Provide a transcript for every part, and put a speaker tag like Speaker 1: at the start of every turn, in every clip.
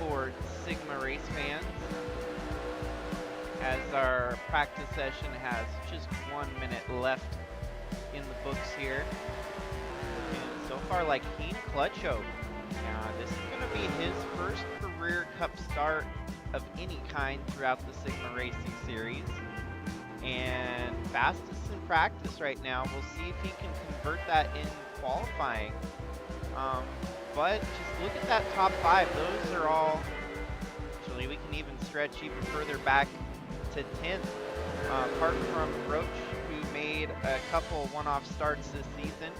Speaker 1: aboard, Sigma race fans, as our practice session has just 1 minute left in the books here. And so far, like Keen Clutcho, this is going to be his first career Cup start of any kind throughout the Sigma Racing Series. And fastest in practice right now. We'll see if he can convert that in qualifying. But just look at that top 5. Those are all, actually we can even stretch even further back to 10th. Apart from Roach, who made a couple one-off starts this season.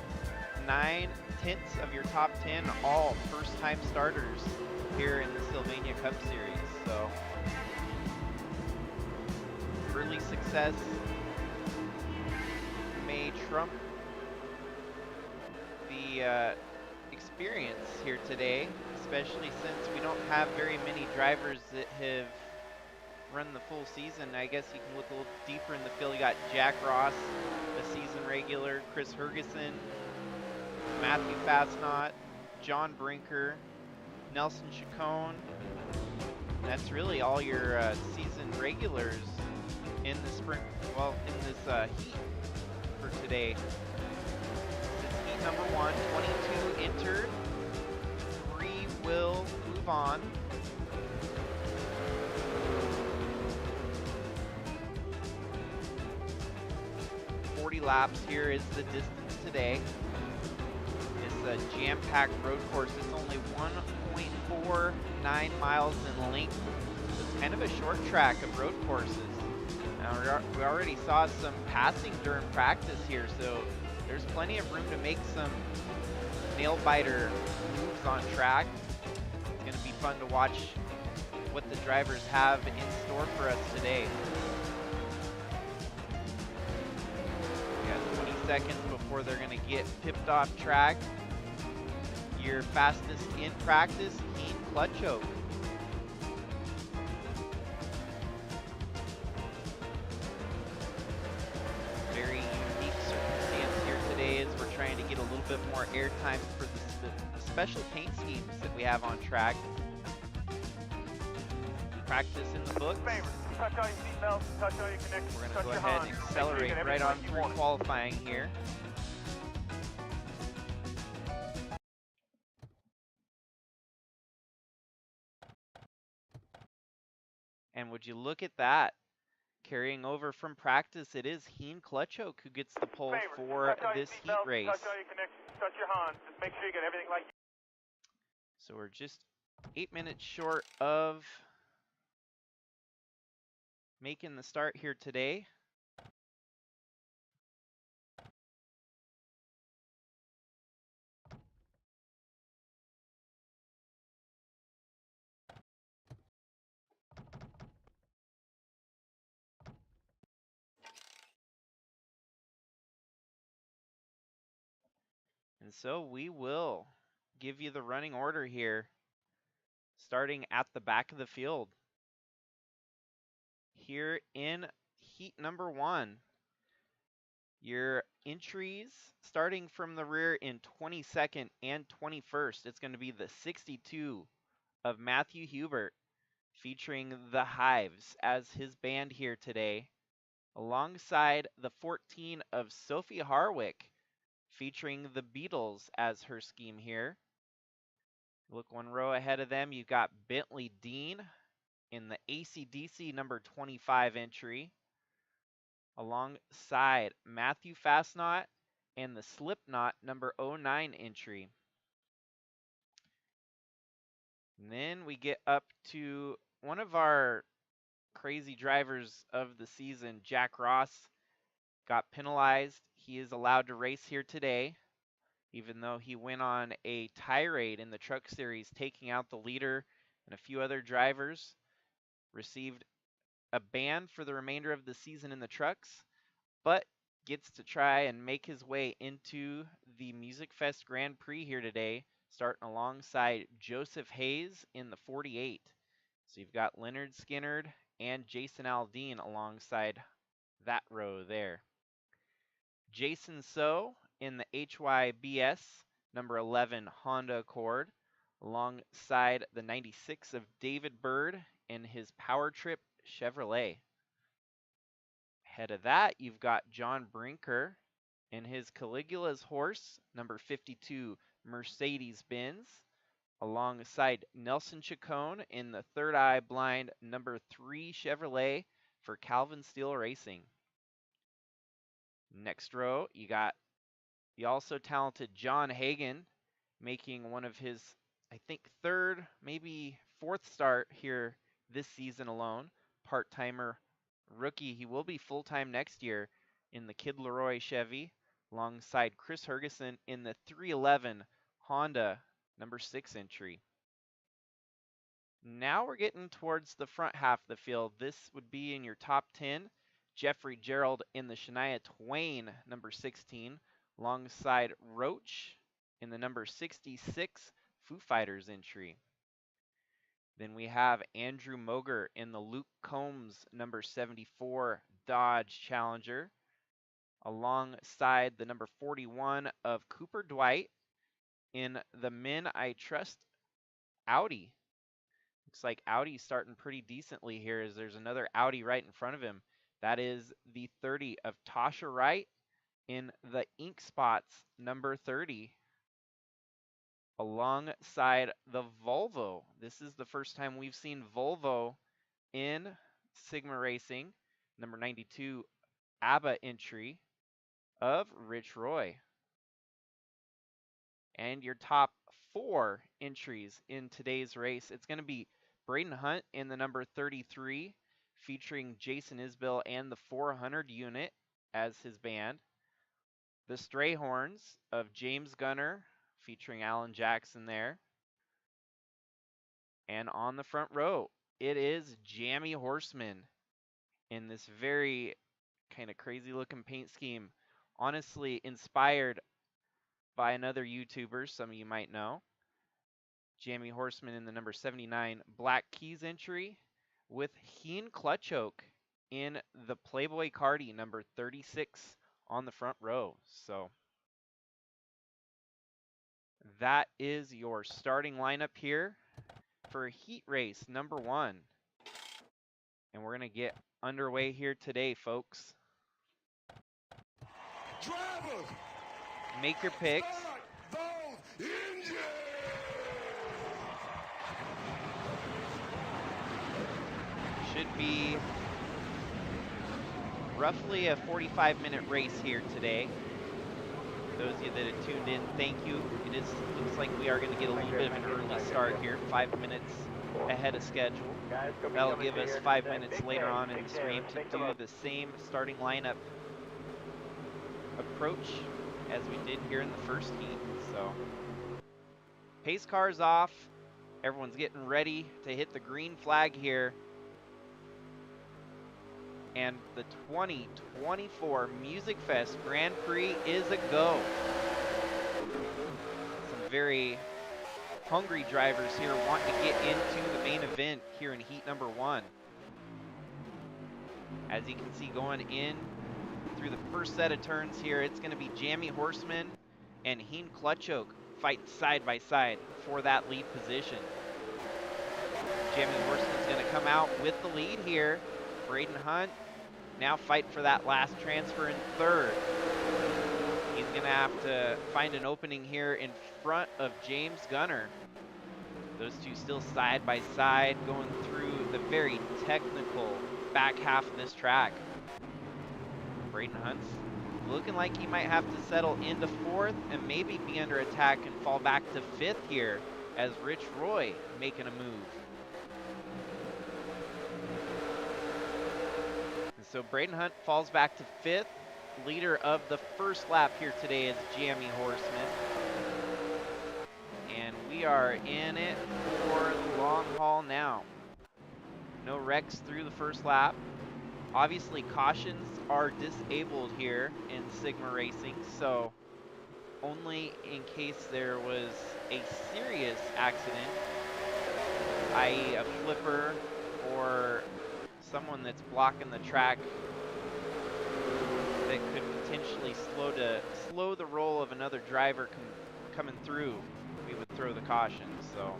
Speaker 1: 9/10 of your top 10, all first-time starters here in the Sylvania Cup Series. So early success may trump the experience here today, especially since we don't have very many drivers that have run the full season. I guess you can look a little deeper in the field. You got Jack Ross, a season regular, Chris Hergeson, Matthew Fastnot, John Brinker, Nelson Chacon. That's really all your season regulars in the sprint, well, in this heat for today. This is heat number 1, 22 entered. 3 will move on. Laps here is the distance today. It's a jam-packed road course. It's only 1.49 miles in length. It's kind of a short track of road courses. Now, we already saw some passing during practice here, so there's plenty of room to make some nail-biter moves on track. It's going to be fun to watch what the drivers have in store for us today. 20 seconds before they're going to get pipped off track. Your fastest in practice, Keen Clutcho. Very unique circumstance here today as we're trying to get a little bit more airtime for the special paint schemes that we have on track. Practice in the books.
Speaker 2: Touch all your seatbelts, touch all your connections,
Speaker 1: we're going to go ahead and accelerate right on through qualifying here. And would you look at that? Carrying over from practice, it is Heen Clutcho who gets the pole for this heat race.
Speaker 2: Touch all your connections, touch your Hans, just make sure you get everything like.
Speaker 1: So we're just 8 minutes short of making the start here today. And so we will give you the running order here, starting at the back of the field. Here in heat number 1, your entries starting from the rear in 22nd and 21st. It's going to be the 62 of Matthew Hubert, featuring the Hives as his band here today, alongside the 14 of Sophie Harwick, featuring the Beatles as her scheme here. Look 1 row ahead of them, you've got Bentley Dean in the AC/DC number 25 entry, alongside Matthew Fastnot and the Slipknot number 09 entry. And then we get up to one of our crazy drivers of the season, Jack Ross, got penalized. He is allowed to race here today, even though he went on a tirade in the Truck Series, taking out the leader and a few other drivers. Received a ban for the remainder of the season in the trucks, but gets to try and make his way into the MusicFest Grand Prix here today, starting alongside Joseph Hayes in the 48. So you've got Leonard Skinnard and Jason Aldean alongside that row there. Jason So in the HYBS number 11 Honda Accord, alongside the 96 of David Bird in his Power Trip Chevrolet. Ahead of that, you've got John Brinker in his Caligula's horse, number 52 Mercedes-Benz, alongside Nelson Chacon in the Third Eye Blind number 3 Chevrolet for Calvin Steele Racing. Next row, you got the also talented John Hagan making one of his, I think, third, maybe fourth start here this season alone. Part-timer rookie. He will be full-time next year in the Kid Leroy Chevy, alongside Chris Hergeson in the 311 Honda number 6 entry. Now we're getting towards the front half of the field. This would be in your top 10. Jeffrey Gerald in the Shania Twain number 16, alongside Roach in the number 66 Foo Fighters entry. Then we have Andrew Moger in the Luke Combs number 74 Dodge Challenger, alongside the number 41 of Cooper Dwight in the Men I Trust Audi. Looks like Audi's starting pretty decently here, as there's another Audi right in front of him. That is the 30 of Tasha Wright in the Ink Spots number 30, alongside the Volvo. This is the first time we've seen Volvo in Sigma Racing, number 92 ABBA entry of Rich Roy. And your top 4 entries in today's race, it's going to be Braden Hunt in the number 33, featuring Jason Isbell and the 400 unit as his band. The Strayhorns of James Gunner, featuring Alan Jackson there. And on the front row, it is Jammy Horseman in this very kind of crazy looking paint scheme. Honestly, inspired by another YouTuber some of you might know. Jammy Horseman in the number 79 Black Keys entry, with Heen Clutchoke in the Playboy Cardi number 36 on the front row. So that is your starting lineup here for heat race number 1. And we're going to get underway here today, folks.
Speaker 3: Drivers,
Speaker 1: make your picks. Should be roughly a 45-minute race here today. Those of you that have tuned in, thank you. Looks like we are going to get a little bit of an early start here, 5 minutes ahead of schedule. That'll give us 5 minutes later on in the stream to do the same starting lineup approach as we did here in the first heat. So, pace cars off. Everyone's getting ready to hit the green flag here. And the 2024 MusicFest Grand Prix is a go. Some very hungry drivers here want to get into the main event here in heat number 1. As you can see, going in through the first set of turns here, it's going to be Jammy Horseman and Heen Clutchoke fighting side by side for that lead position. Jammy Horseman's going to come out with the lead here. Braden Hunt now fight for that last transfer in third. He's going to have to find an opening here in front of James Gunner. Those two still side by side, going through the very technical back half of this track. Braden Hunt's looking like he might have to settle into 4th and maybe be under attack and fall back to 5th here, as Rich Roy making a move. So Braden Hunt falls back to 5th. Leader of the first lap here today is Jammy Horseman. And we are in it for the long haul now. No wrecks through the first lap. Obviously, cautions are disabled here in Sigma Racing, so only in case there was a serious accident, i.e. a flipper or someone that's blocking the track that could potentially slow the roll of another driver coming through. we would throw the caution. So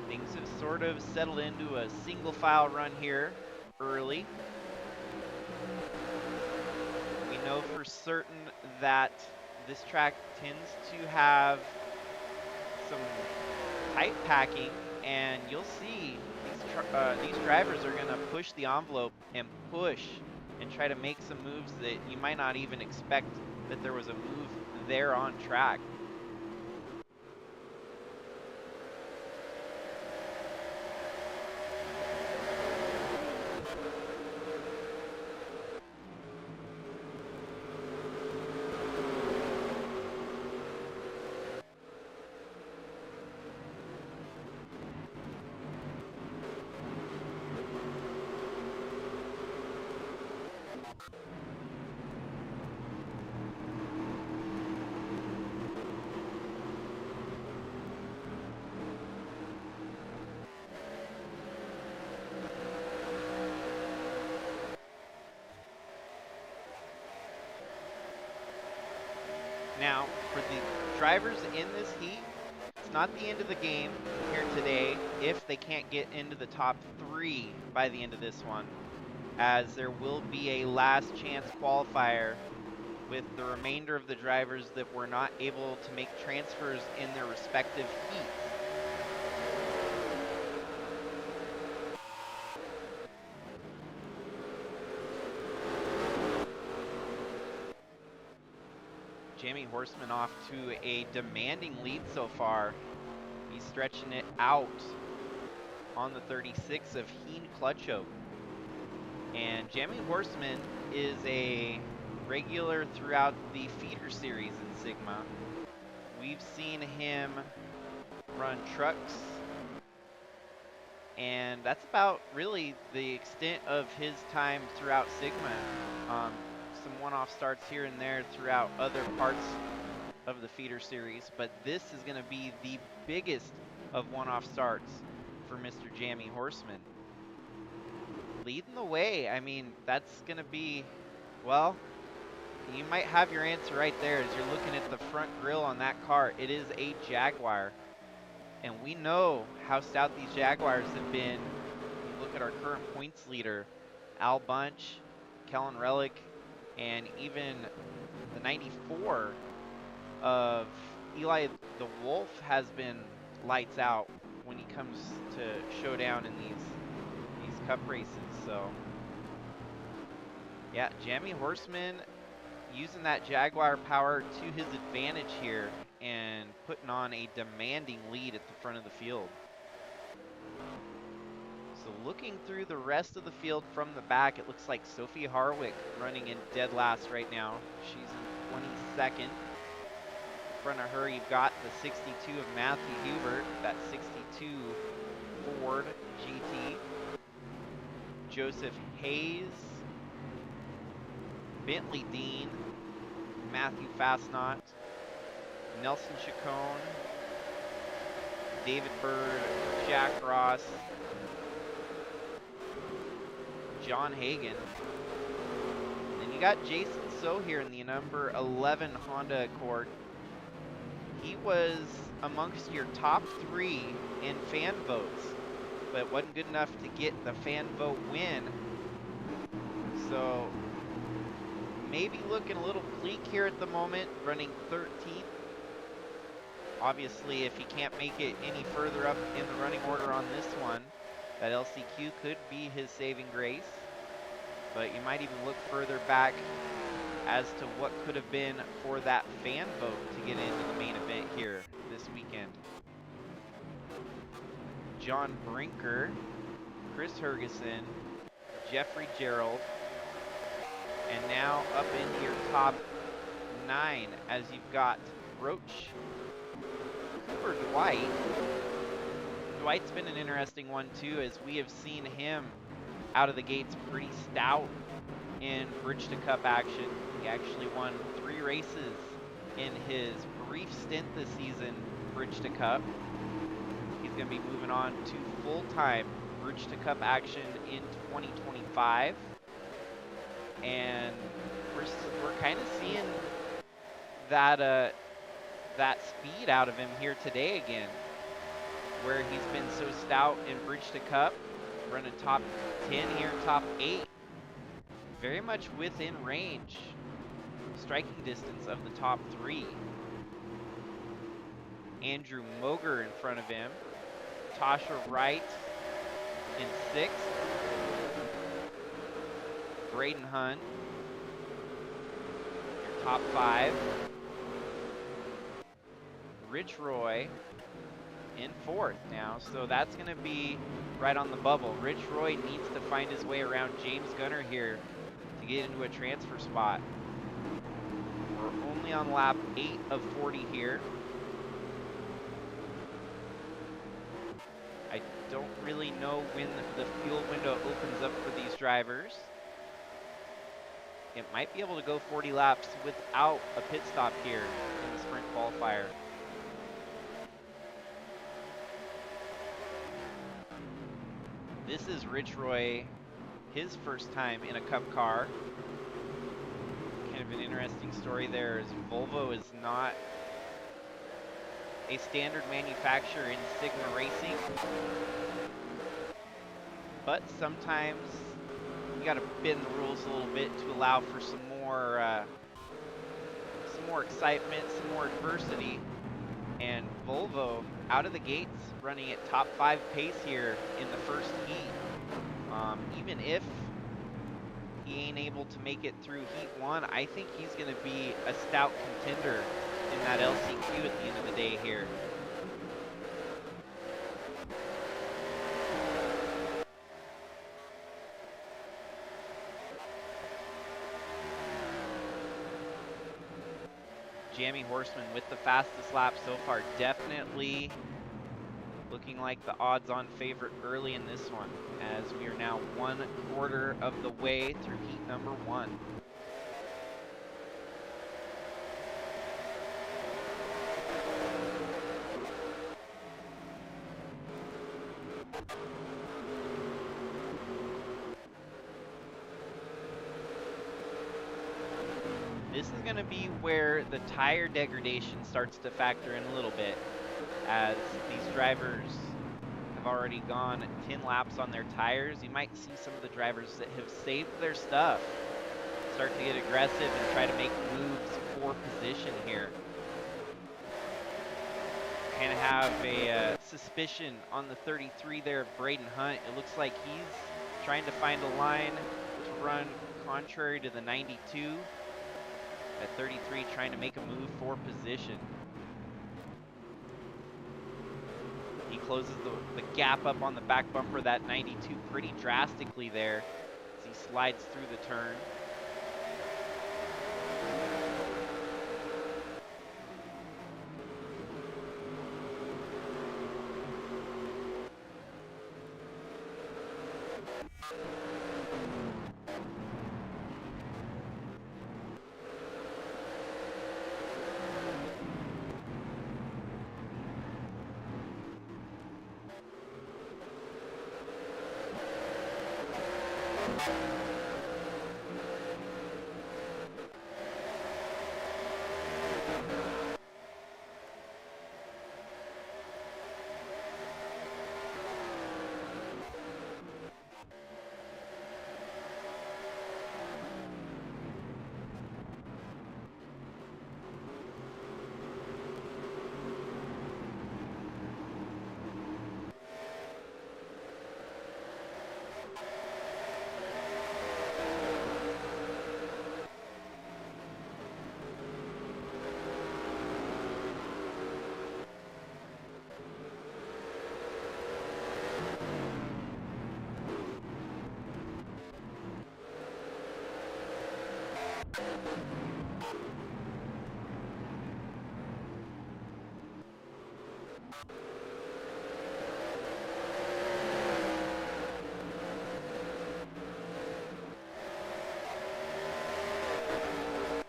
Speaker 1: things have sort of settled into a single file run here early. We know for certain that this track tends to have some tight packing, and you'll see these drivers are going to push the envelope and push and try to make some moves that you might not even expect that there was a move there on track. Now, for the drivers in this heat, it's not the end of the game here today if they can't get into the top 3 by the end of this one, as there will be a last chance qualifier with the remainder of the drivers that were not able to make transfers in their respective heats. Jamie Horseman off to a demanding lead so far. He's stretching it out on the 36 of Heen Clutcho. And Jamie Horseman is a regular throughout the feeder series in Sigma. We've seen him run trucks, and that's about really the extent of his time throughout Sigma. Some one-off starts here and there throughout other parts of the feeder series, but this is going to be the biggest of one-off starts for Mr. Jamie Horseman. Leading the way, I mean, that's going to be, well, you might have your answer right there as you're looking at the front grille on that car. It is a Jaguar, and we know how stout these Jaguars have been. You look at our current points leader, Al Bunch, Kellen Relic, and even the 94 of Eli the Wolf has been lights out when he comes to showdown in these cup races. So yeah, Jamie Horseman using that Jaguar power to his advantage here and putting on a demanding lead at the front of the field. So looking through the rest of the field from the back, it looks like Sophie Harwick running in dead last right now. She's in 22nd. In front of her, you've got the 62 of Matthew Hubert, that 62 Ford GT. Joseph Hayes, Bentley Dean, Matthew Fastnot, Nelson Chacon, David Bird, Jack Ross, John Hagan. And then you got Jason So here in the number 11 Honda Accord. He was amongst your top 3 in fan votes, but wasn't good enough to get the fan vote win. So maybe looking a little bleak here at the moment, running 13th. Obviously, if he can't make it any further up in the running order on this one, that LCQ could be his saving grace. But you might even look further back as to what could have been for that fan vote to get into the main event here this weekend. John Brinker, Chris Hergeson, Jeffrey Gerald, and now up in your top 9 as you've got Roach, Cooper Dwight. Dwight's been an interesting one too, as we have seen him out of the gates pretty stout in Bridge to Cup action. He actually won 3 races in his brief stint this season, Bridge to Cup. He's going to be moving on to full-time Brewster Cup action in 2025. And we're kind of seeing that that speed out of him here today again, where he's been so stout in Brewster Cup, running top 10 here, top 8, very much within range, striking distance of the top 3. Andrew Moger in front of him, Tasha Wright in 6th, Braden Hunt, your top 5, Rich Roy in 4th now, so that's going to be right on the bubble. Rich Roy needs to find his way around James Gunner here to get into a transfer spot. We're only on lap 8 of 40 here. I don't really know when the fuel window opens up for these drivers. It might be able to go 40 laps without a pit stop here in the sprint qualifier. This is Rich Roy, his first time in a Cup car. Kind of an interesting story there, as Volvo is not a standard manufacturer in Sigma Racing, but sometimes you got to bend the rules a little bit to allow for some more excitement, some more adversity. And Volvo out of the gates running at top 5 pace here in the first heat. Even if he ain't able to make it through heat 1, I think he's going to be a stout contender in that LCQ at the end of the day here. Jamie Horseman with the fastest lap so far, definitely looking like the odds-on favorite early in this one, as we are now 1/4 of the way through heat number 1. This is going to be where the tire degradation starts to factor in a little bit, as these drivers have already gone 10 laps on their tires. You might see some of the drivers that have saved their stuff start to get aggressive and try to make moves for position here. Kind of have a suspicion on the 33 there of Braden Hunt. It looks like he's trying to find a line to run contrary to the 92. At 33, trying to make a move for position. He closes the gap up on the back bumper of that 92 pretty drastically there as he slides through the turn.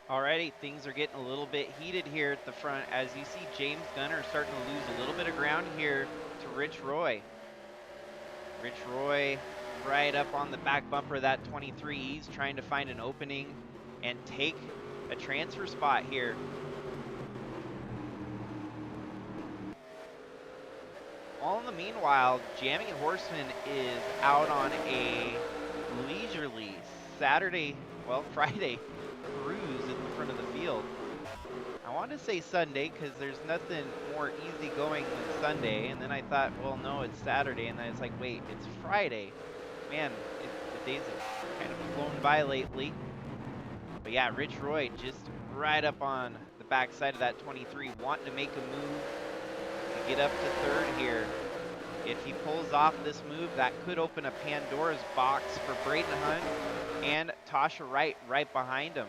Speaker 1: Alrighty, things are getting a little bit heated here at the front, as you see James Gunner starting to lose a little bit of ground here to Rich Roy. Rich Roy right up on the back bumper of that 23. He's trying to find an opening and take a transfer spot here. All in the meanwhile, Jamie Horseman is out on a leisurely Friday cruise in the front of the field. I want to say Sunday because there's nothing more easygoing than Sunday, and then I thought, well, no, it's Saturday, and then it's like, wait, it's Friday. Man, the days have kind of flown by lately. But yeah, Rich Roy just right up on the backside of that 23, wanting to make a move to get up to third here. If he pulls off this move, that could open a Pandora's box for Braden Hunt and Tasha Wright right behind him.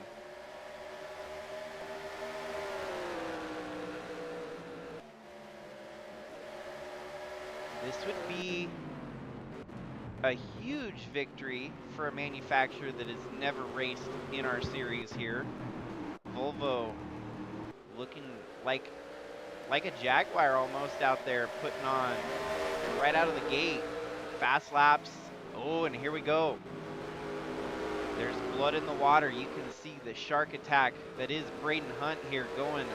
Speaker 1: This would be a huge victory for a manufacturer that has never raced in our series here. Volvo looking like a Jaguar almost out there, putting on right out of the gate. Fast laps. Oh, and here we go. There's blood in the water. You can see the shark attack that is Braden Hunt here going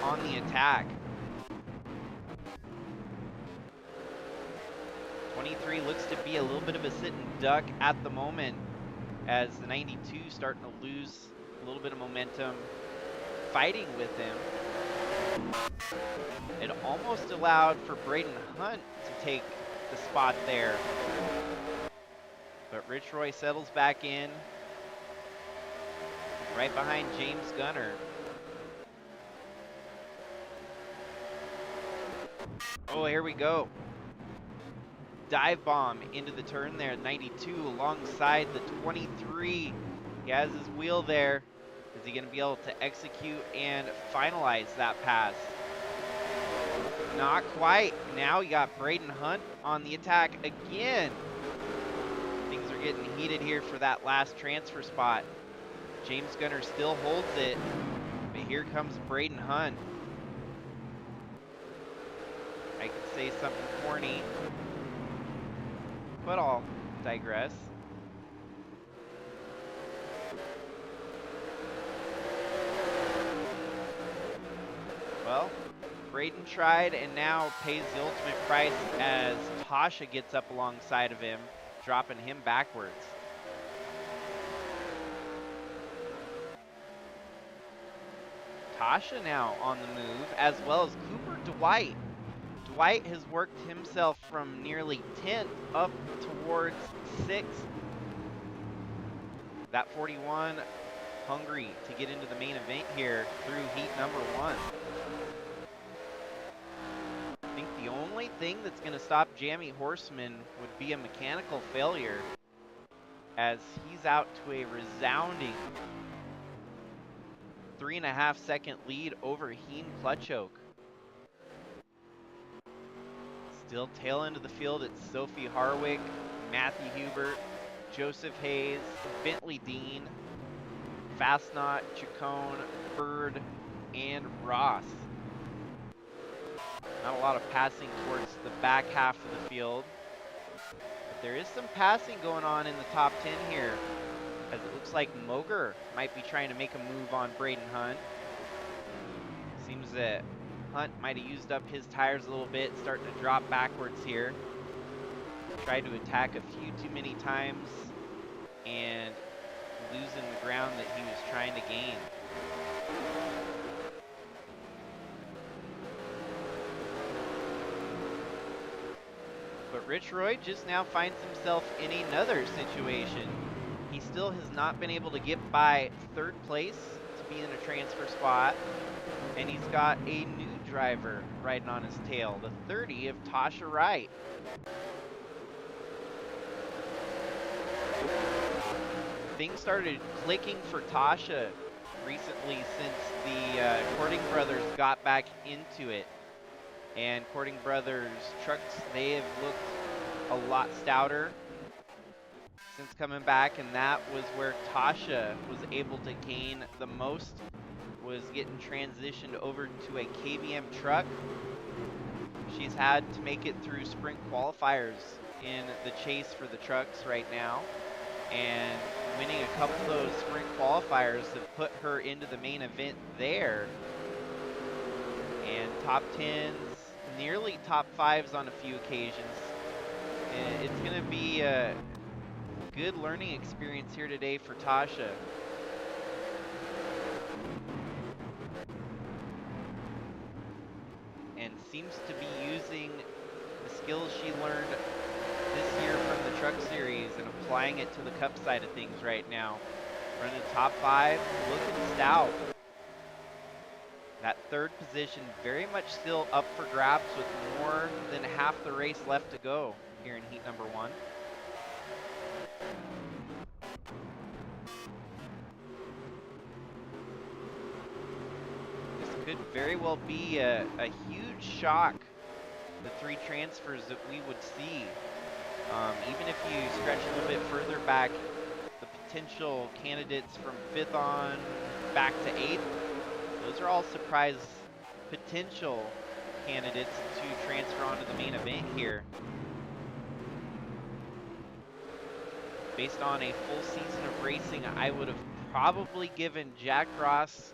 Speaker 1: on the attack. 23 looks to be a little bit of a sitting duck at the moment as the 92 starting to lose a little bit of momentum, fighting with him. It almost allowed for Braden Hunt to take the spot there. But Rich Roy settles back in, right behind James Gunner. Oh, here we go. Dive bomb into the turn there, 92 alongside the 23. He has his wheel there. Is he going to be able to execute and finalize that pass? Not quite. Now you got Braden Hunt on the attack again. Things are getting heated here for that last transfer spot. James Gunner still holds it, but here comes Braden Hunt. I could say something corny, but I'll digress. Well, Braden tried and now pays the ultimate price as Tasha gets up alongside of him, dropping him backwards. Tasha now on the move, as well as Cooper Dwight. Dwight has worked himself from nearly 10th up towards 6th. That 41 hungry to get into the main event here through heat number 1. I think the only thing that's going to stop Jamie Horseman would be a mechanical failure, as he's out to a resounding 3.5 second lead over Heen Clutchoke. Still tail end of the field, it's Sophie Harwick, Matthew Hubert, Joseph Hayes, Bentley Dean, Fastnot, Chacon, Bird, and Ross. Not a lot of passing towards the back half of the field, but there is some passing going on in the top 10 here, as it looks like Moger might be trying to make a move on Braden Hunt. Seems that Hunt might have used up his tires a little bit, starting to drop backwards here. Tried to attack a few too many times and losing the ground that he was trying to gain. But Rich Roy just now finds himself in another situation. He still has not been able to get by 3rd place to be in a transfer spot, and he's got a new driver riding on his tail, the 30 of Tasha Wright. Things started clicking for Tasha recently since the Cording brothers got back into it. And Cording brothers trucks, they have looked a lot stouter since coming back, and that was where Tasha was able to gain the most, was getting transitioned over to a KBM truck. She's had to make it through sprint qualifiers in the chase for the trucks right now, and winning a couple of those sprint qualifiers have put her into the main event there. And top 10s, nearly top 5s on a few occasions. And it's going to be a good learning experience here today for Tasha. And seems to be using the skills she learned this year from the truck series and applying it to the cup side of things right now. Running top 5, looking stout. That third position very much still up for grabs with more than half the race left to go here in heat number 1. This could very well be a huge shock, the 3 transfers that we would see. Even if you stretch a little bit further back, the potential candidates from 5th on back to 8th, those are all surprise potential candidates to transfer onto the main event here. Based on a full season of racing, I would have probably given Jack Ross,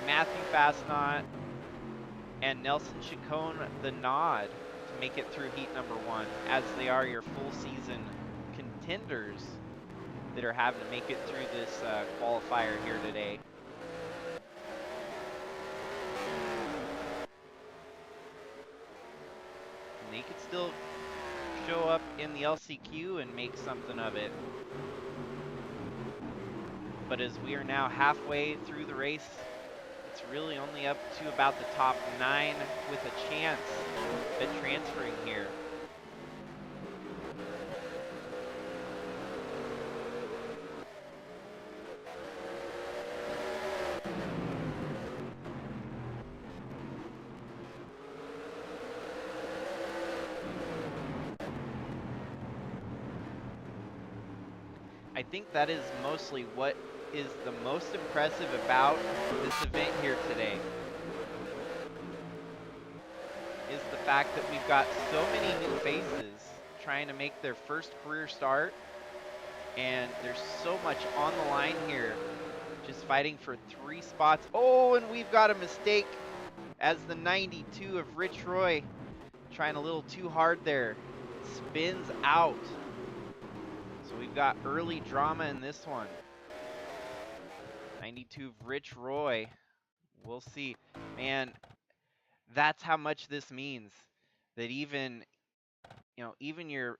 Speaker 1: Matthew Fastnot, and Nelson Chacon the nod to make it through heat number 1, as they are your full season contenders that are having to make it through this qualifier here today. And they could still show up in the LCQ and make something of it. But as we are now halfway through the race, it's really only up to about the top 9 with a chance at transferring here. I think that is mostly what is the most impressive about this event here today, is the fact that we've got so many new faces trying to make their first career start, and there's so much on the line here, just fighting for 3 spots. Oh, and we've got a mistake as the 92 of Rich Roy trying a little too hard there, spins out. So we've got early drama in this one. 92 of Rich Roy. We'll see. Man, that's how much this means. That even your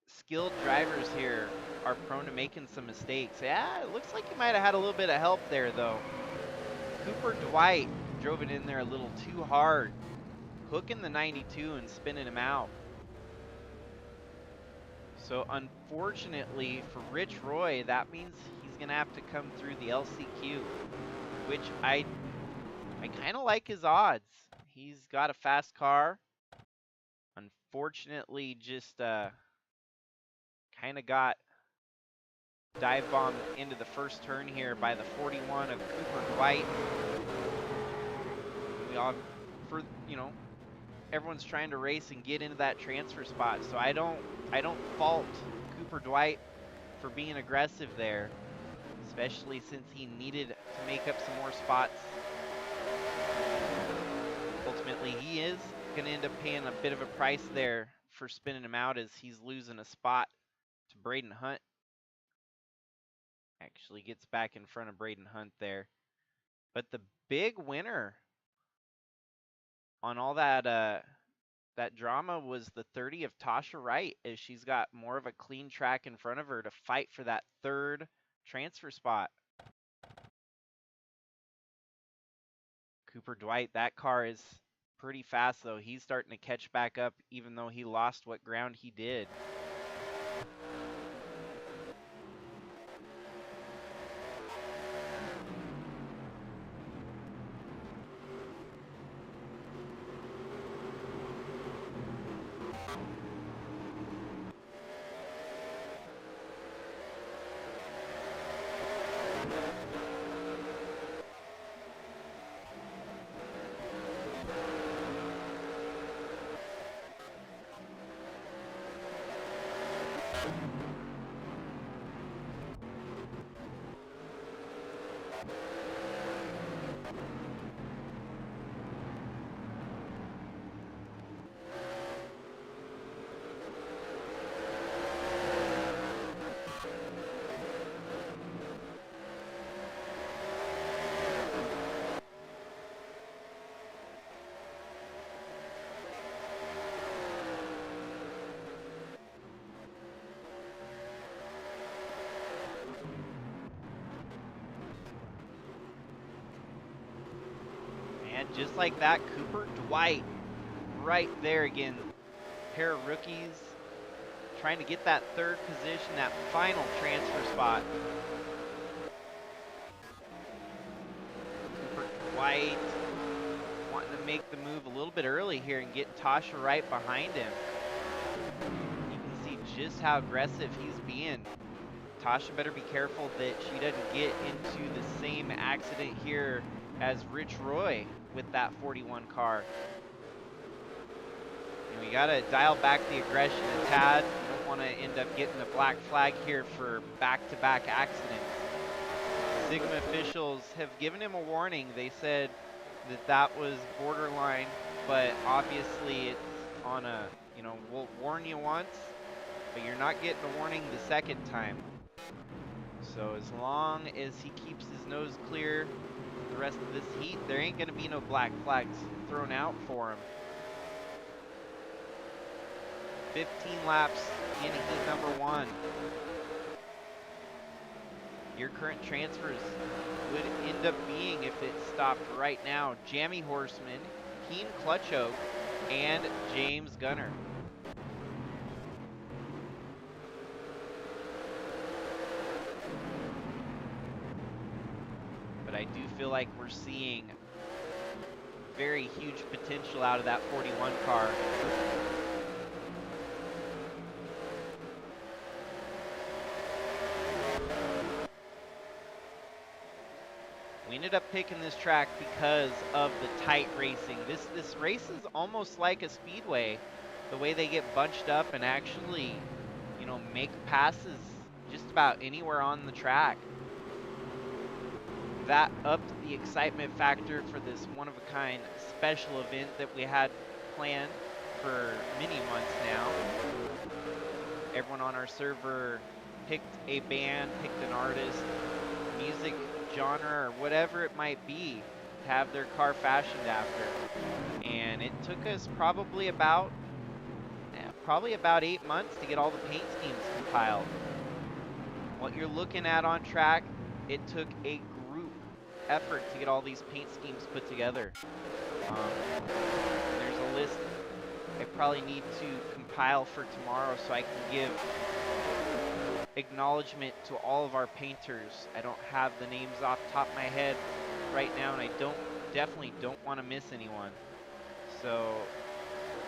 Speaker 1: skilled drivers here are prone to making some mistakes. Yeah, it looks like he might have had a little bit of help there, though. Cooper Dwight drove it in there a little too hard, hooking the 92 and spinning him out. So unfortunately for Rich Roy, that means he's going to have to come through the LCQ, which I kind of like his odds. He's got a fast car. Unfortunately, just kind of got dive bombed into the first turn here by the 41 of Cooper Dwight. We all, everyone's trying to race and get into that transfer spot, so I don't fault Cooper Dwight for being aggressive there, especially since he needed to make up some more spots. Ultimately, he is going to end up paying a bit of a price there for spinning him out, as he's losing a spot to Braden Hunt. Actually gets back in front of Braden Hunt there. But the big winner on all that that drama was the 30 of Tasha Wright, as she's got more of a clean track in front of her to fight for that 3rd transfer spot. Cooper Dwight, that car is pretty fast, though. He's starting to catch back up, even though he lost what ground he did. just like that, Cooper Dwight right there again. Pair of rookies trying to get that third position, that final transfer spot. Cooper Dwight wanting to make the move a little bit early here and get Tasha right behind him. You can see just how aggressive he's being. Tasha better be careful that she doesn't get into the same accident here as Rich Roy with that 41 car. And we gotta dial back the aggression a tad. We don't want to end up getting a black flag here for back-to-back accidents. Sigma officials have given him a warning. They said that that was borderline, but obviously it's on a, you know, we'll warn you once, but you're not getting a warning the second time. So as long as he keeps his nose clear the rest of this heat, there ain't gonna be no black flags thrown out for him. 15 laps in heat number 1. Your current transfers would end up being, if it stopped right now, Jamie Horseman, Keen Clutchoke, and James Gunner. But I do feel like we're seeing very huge potential out of that 41 car. We ended up picking this track because of the tight racing. This race is almost like a speedway, the way they get bunched up and actually, you know, make passes just about anywhere on the track. That upped the excitement factor for this one-of-a-kind special event that we had planned for many months now. Everyone on our server picked a band, picked an artist, music genre, or whatever it might be to have their car fashioned after. And it took us probably about 8 months to get all the paint schemes compiled. What you're looking at on track, it took a group effort to get all these paint schemes put together. There's a list I probably need to compile for tomorrow so I can give acknowledgement to all of our painters. I don't have the names off the top of my head right now, and I definitely don't want to miss anyone. So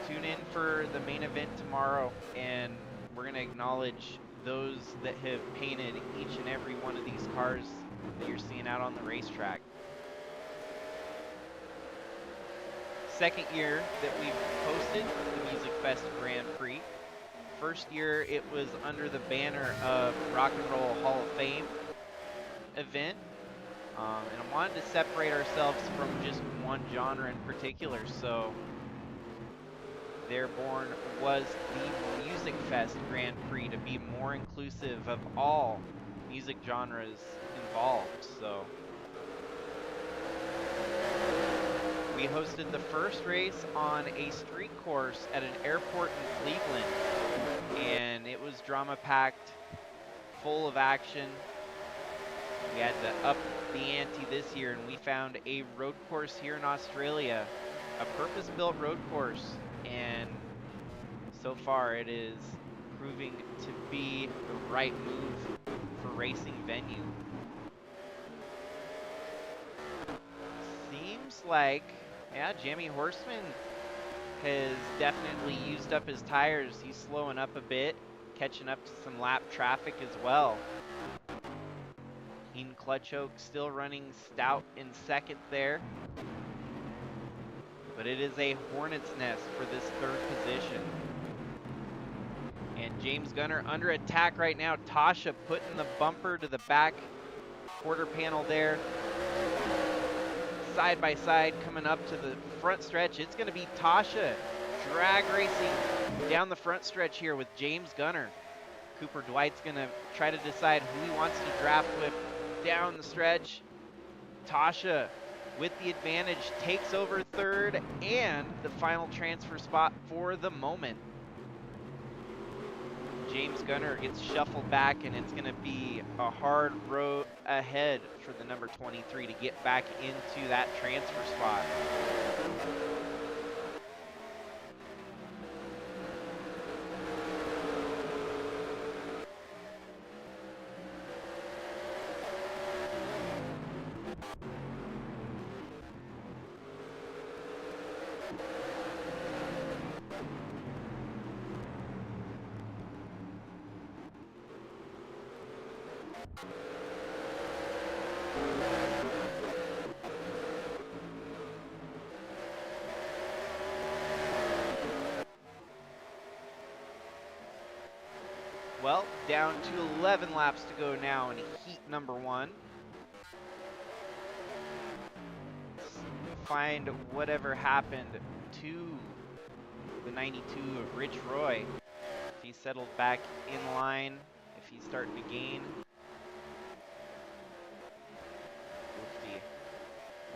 Speaker 1: tune in for the main event tomorrow, and we're going to acknowledge those that have painted each and every one of these cars that you're seeing out on the racetrack. Second year that we've hosted the MusicFest Grand Prix. First year it was under the banner of Rock and Roll Hall of Fame event. And I wanted to separate ourselves from just one genre in particular, so thereborn was the MusicFest Grand Prix to be more inclusive of all music genres involved. So we hosted the first race on a street course at an airport in Cleveland, and it was drama-packed, full of action. We had to up the ante this year, and we found a road course here in Australia, a purpose-built road course, and so far it is proving to be the right move for racing venue. Seems like, yeah, Jamie Horseman has definitely used up his tires. He's slowing up a bit, catching up to some lap traffic as well. Keen Clutchoke still running stout in second there. But it is a hornet's nest for this third position. And James Gunner under attack right now. Tasha putting the bumper to the back quarter panel there. Side by side coming up to the front stretch. It's going to be Tasha drag racing down the front stretch here with James Gunner. Cooper Dwight's going to try to decide who he wants to draft with down the stretch. Tasha with the advantage takes over third and the final transfer spot for the moment. James Gunner gets shuffled back, and it's going to be a hard road ahead for the number 23 to get back into that transfer spot. Well, down to 11 laps to go now in heat number 1. Find whatever happened to the 92 of Rich Roy. If he settled back in line, if he's starting to gain. Oofty.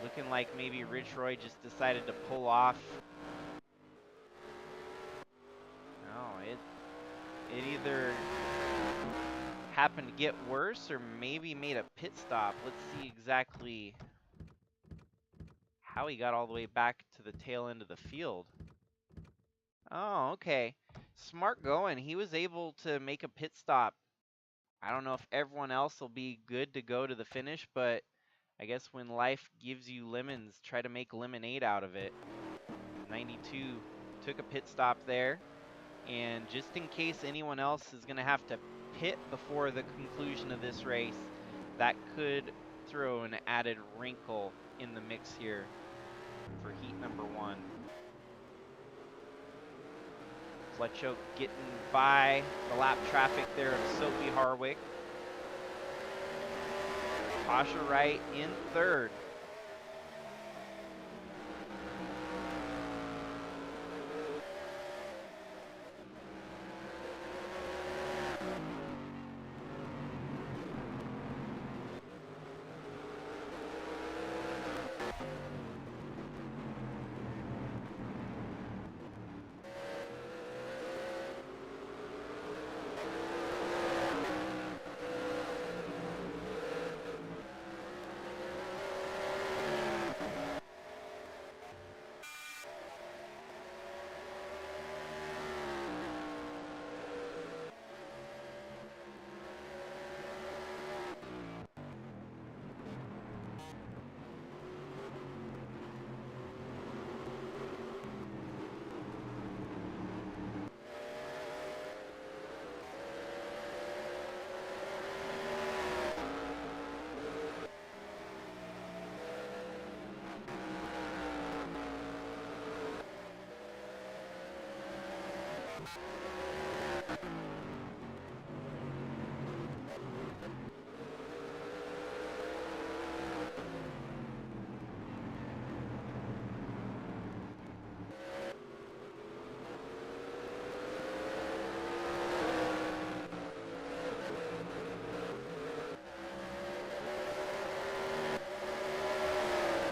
Speaker 1: Looking like maybe Rich Roy just decided to pull off. No, it either happened to get worse or maybe made a pit stop. Let's see exactly how he got all the way back to the tail end of the field. Oh, okay. Smart going. He was able to make a pit stop. I don't know if everyone else will be good to go to the finish, but I guess when life gives you lemons, try to make lemonade out of it. 92 took a pit stop there. And just in case anyone else is going to have to pit before the conclusion of this race, that could throw an added wrinkle in the mix here for heat number 1. Fletchoke getting by the lap traffic there of Sophie Harwick. Tasha Wright in 3rd.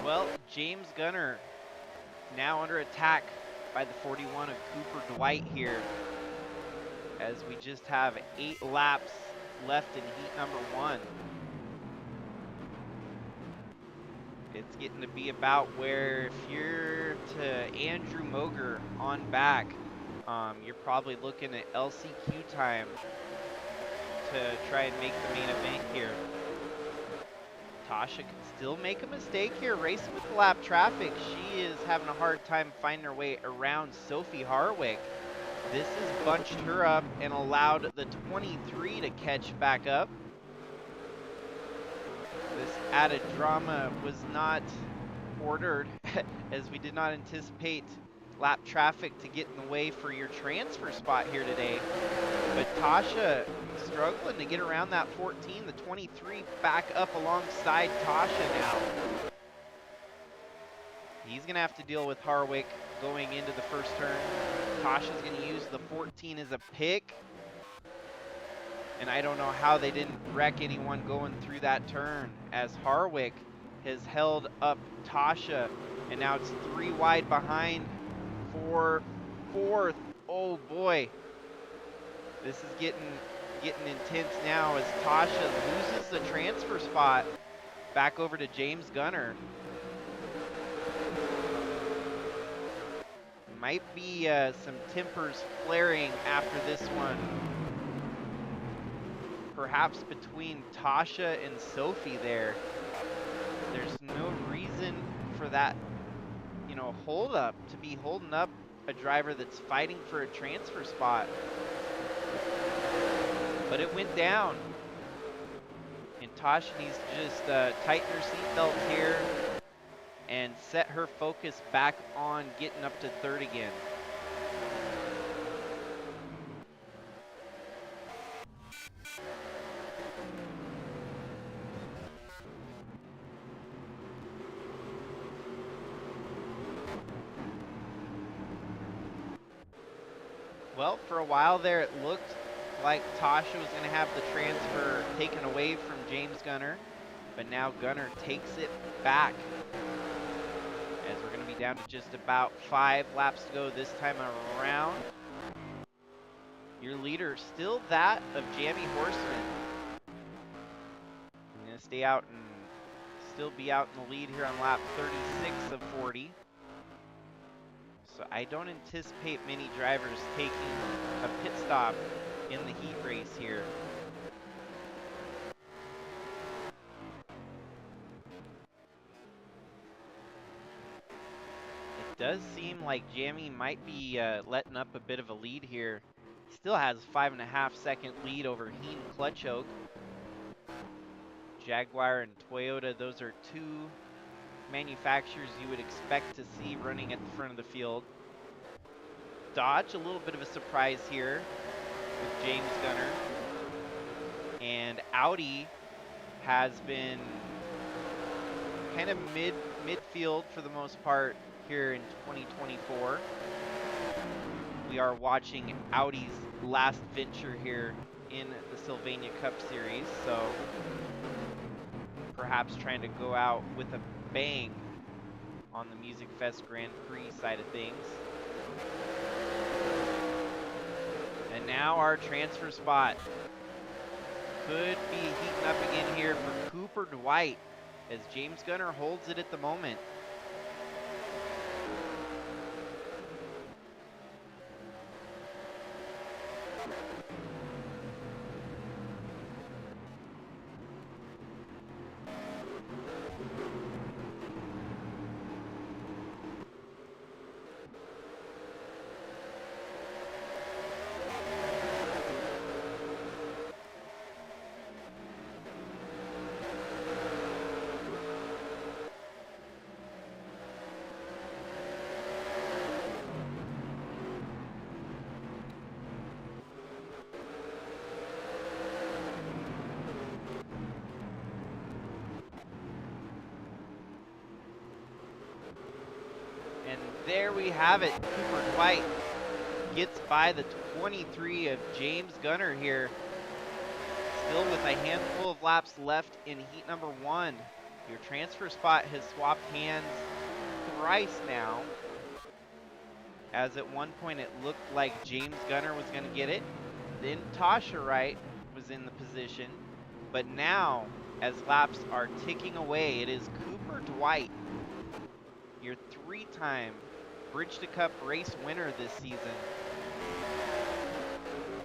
Speaker 1: Well, James Gunner now under attack by the 41 of Cooper Dwight here, as we just have 8 laps left in heat number 1. It's getting to be about where if you're to Andrew Moger on back, you're probably looking at LCQ time to try and make the main event here. Tasha can still make a mistake here, racing with the lap traffic. She is having a hard time finding her way around Sophie Harwick. This has bunched her up and allowed the 23 to catch back up. This added drama was not ordered, as we did not anticipate lap traffic to get in the way for your transfer spot here today. But Tasha struggling to get around that 14, the 23 back up alongside Tasha now. He's going to have to deal with Harwick going into the first turn. Tasha's going to use the 14 as a pick. And I don't know how they didn't wreck anyone going through that turn, as Harwick has held up Tasha, and now it's 3 wide behind for 4th. Oh boy. This is getting intense now as Tasha loses the transfer spot back over to James Gunner. Might be some tempers flaring after this one. Perhaps between Tasha and Sophie there. There's no reason for that, you know, hold up to be holding up a driver that's fighting for a transfer spot. But it went down. And Tasha needs to just tighten her seatbelts here and set her focus back on getting up to third again. Well, for a while there, it looked like Tasha was going to have the transfer taken away from James Gunner, but now Gunner takes it back as we're going to be down to just about 5 laps to go this time around. Your leader still that of Jamie Horseman. I'm going to stay out and still be out in the lead here on lap 36 of 40. So I don't anticipate many drivers taking a pit stop in the heat race here. It does seem like Jamie might be letting up a bit of a lead here. Still has a 5.5-second lead over Heen Clutchoke. Jaguar and Toyota, those are two manufacturers you would expect to see running at the front of the field. Dodge, a little bit of a surprise here with James Gunner. And Audi has been kind of midfield for the most part here in 2024. We are watching Audi's last venture here in the Sylvania Cup Series, so perhaps trying to go out with a bang on the MusicFest Grand Prix side of things. And now our transfer spot could be heating up again here for Cooper Dwight as James Gunner holds it at the moment. And there we have it. Cooper Dwight gets by the 23 of James Gunner here. Still with a handful of laps left in heat number 1. Your transfer spot has swapped hands thrice now. As at one point it looked like James Gunner was going to get it. Then Tasha Wright was in the position. But now, as laps are ticking away, it is Cooper Dwight, your 3-time Bridge to Cup race winner this season,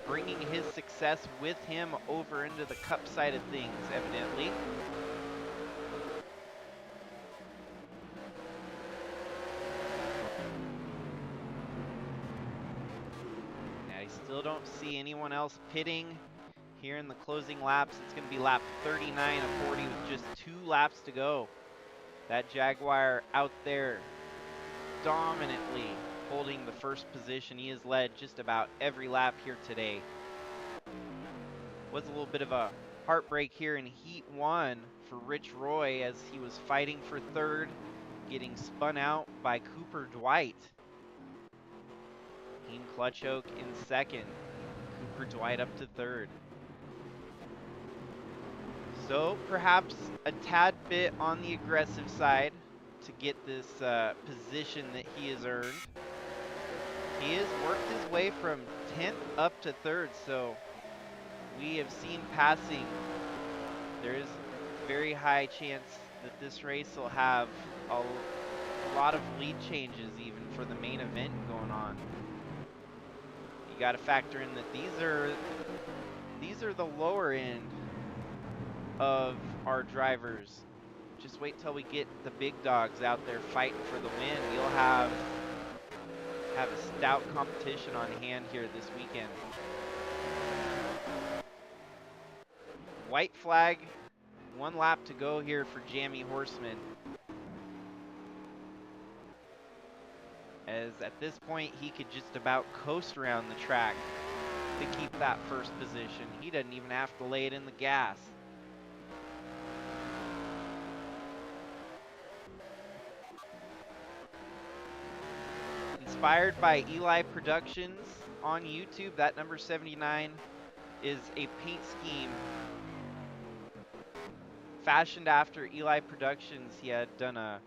Speaker 1: bringing his success with him over into the Cup side of things, evidently. Now, I still don't see anyone else pitting here in the closing laps. It's going to be lap 39 of 40 with just 2 laps to go. That Jaguar out there dominantly holding the first position. He has led just about every lap here today. Was a little bit of a heartbreak here in heat 1 for Rich Roy as he was fighting for third, getting spun out by Cooper Dwight. Heen Clutchoke in second, Cooper Dwight up to third. So perhaps a tad bit on the aggressive side to get this position that he has earned. He has worked his way from 10th up to 3rd, so we have seen passing. There is a very high chance that this race will have a lot of lead changes even for the main event going on. You got to factor in that these are the lower end of our drivers. Just wait till we get the big dogs out there fighting for the win. You'll have a stout competition on hand here this weekend. White flag, 1 lap to go here for Jamie Horseman. As at this point, he could just about coast around the track to keep that first position. He doesn't even have to lay it in the gas. Inspired by Eli Productions on YouTube, that number 79 is a paint scheme fashioned after Eli Productions. He had done a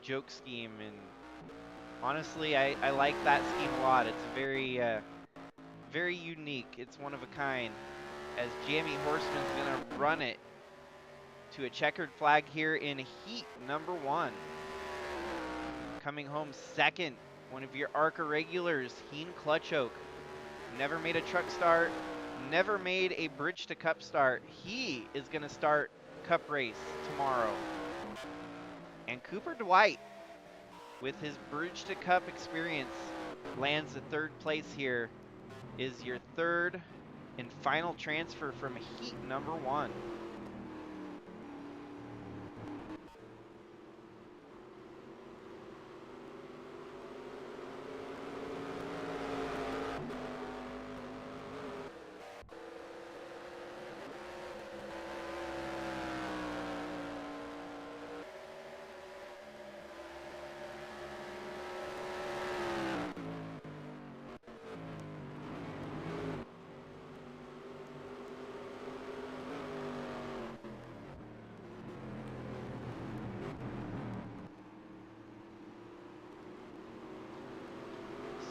Speaker 1: joke scheme, and honestly, I like that scheme a lot. It's very very unique. It's one of a kind, as Jamie Horseman's gonna run it to a checkered flag here in heat number 1. Coming home second, one of your ARCA regulars, Heen Clutchoke. Never made a truck start, never made a bridge to cup start. He is gonna start cup race tomorrow. And Cooper Dwight, with his bridge to cup experience, lands the 3rd place here. Is your 3rd and final transfer from heat number 1.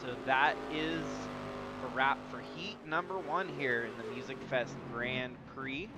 Speaker 1: So that is a wrap for heat number 1 here in the MusicFest Grand Prix.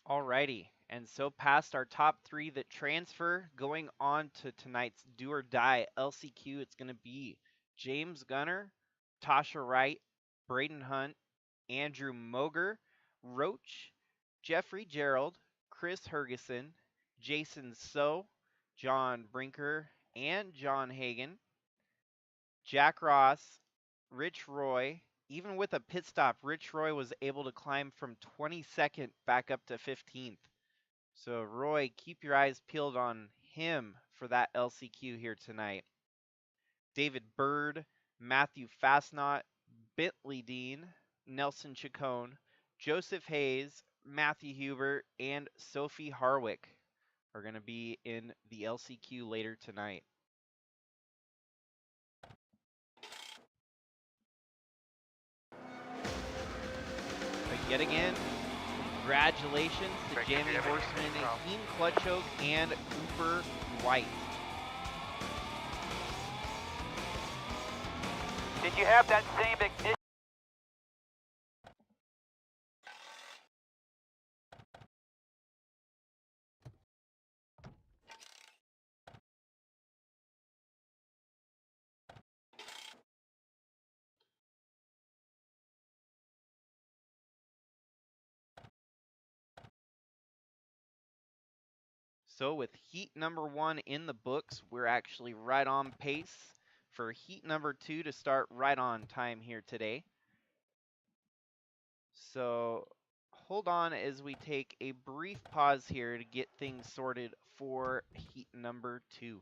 Speaker 1: Alrighty, and so past our top 3 that transfer, going on to tonight's do or die LCQ, it's going to be James Gunner, Tasha Wright, Braden Hunt, Andrew Moger, Roach, Jeffrey Gerald, Chris Hergeson, Jason So, John Brinker, and John Hagan, Jack Ross, Rich Roy. Even with a pit stop, Rich Roy was able to climb from 22nd back up to 15th. So Roy, keep your eyes peeled on him for that LCQ here tonight. David Bird, Matthew Fastnot, Bentley Dean, Nelson Chacon, Joseph Hayes, Matthew Hubert, and Sophie Harwick are going to be in the LCQ later tonight. But yet again, congratulations to Jamie Horseman, Heen Clutchoke, and Cooper White.
Speaker 2: Did you have that same ignition?
Speaker 1: So with heat number 1 in the books, we're actually right on pace for heat number 2 to start right on time here today. So hold on as we take a brief pause here to get things sorted for heat number 2.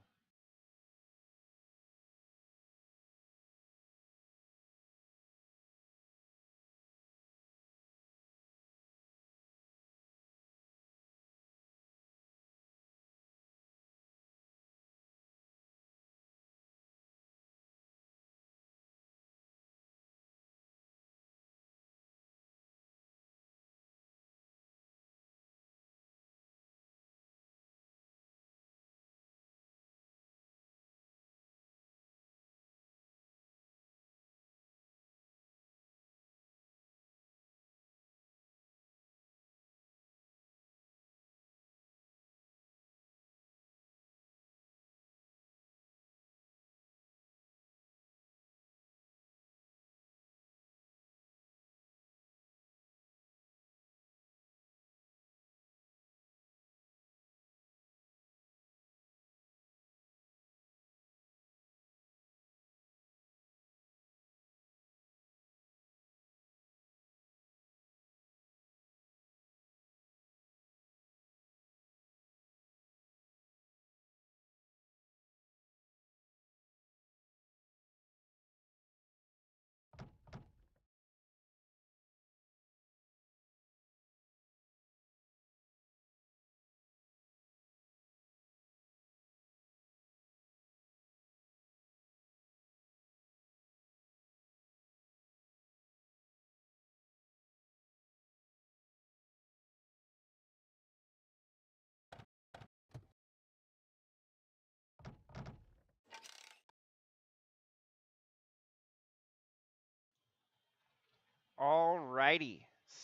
Speaker 1: Alrighty,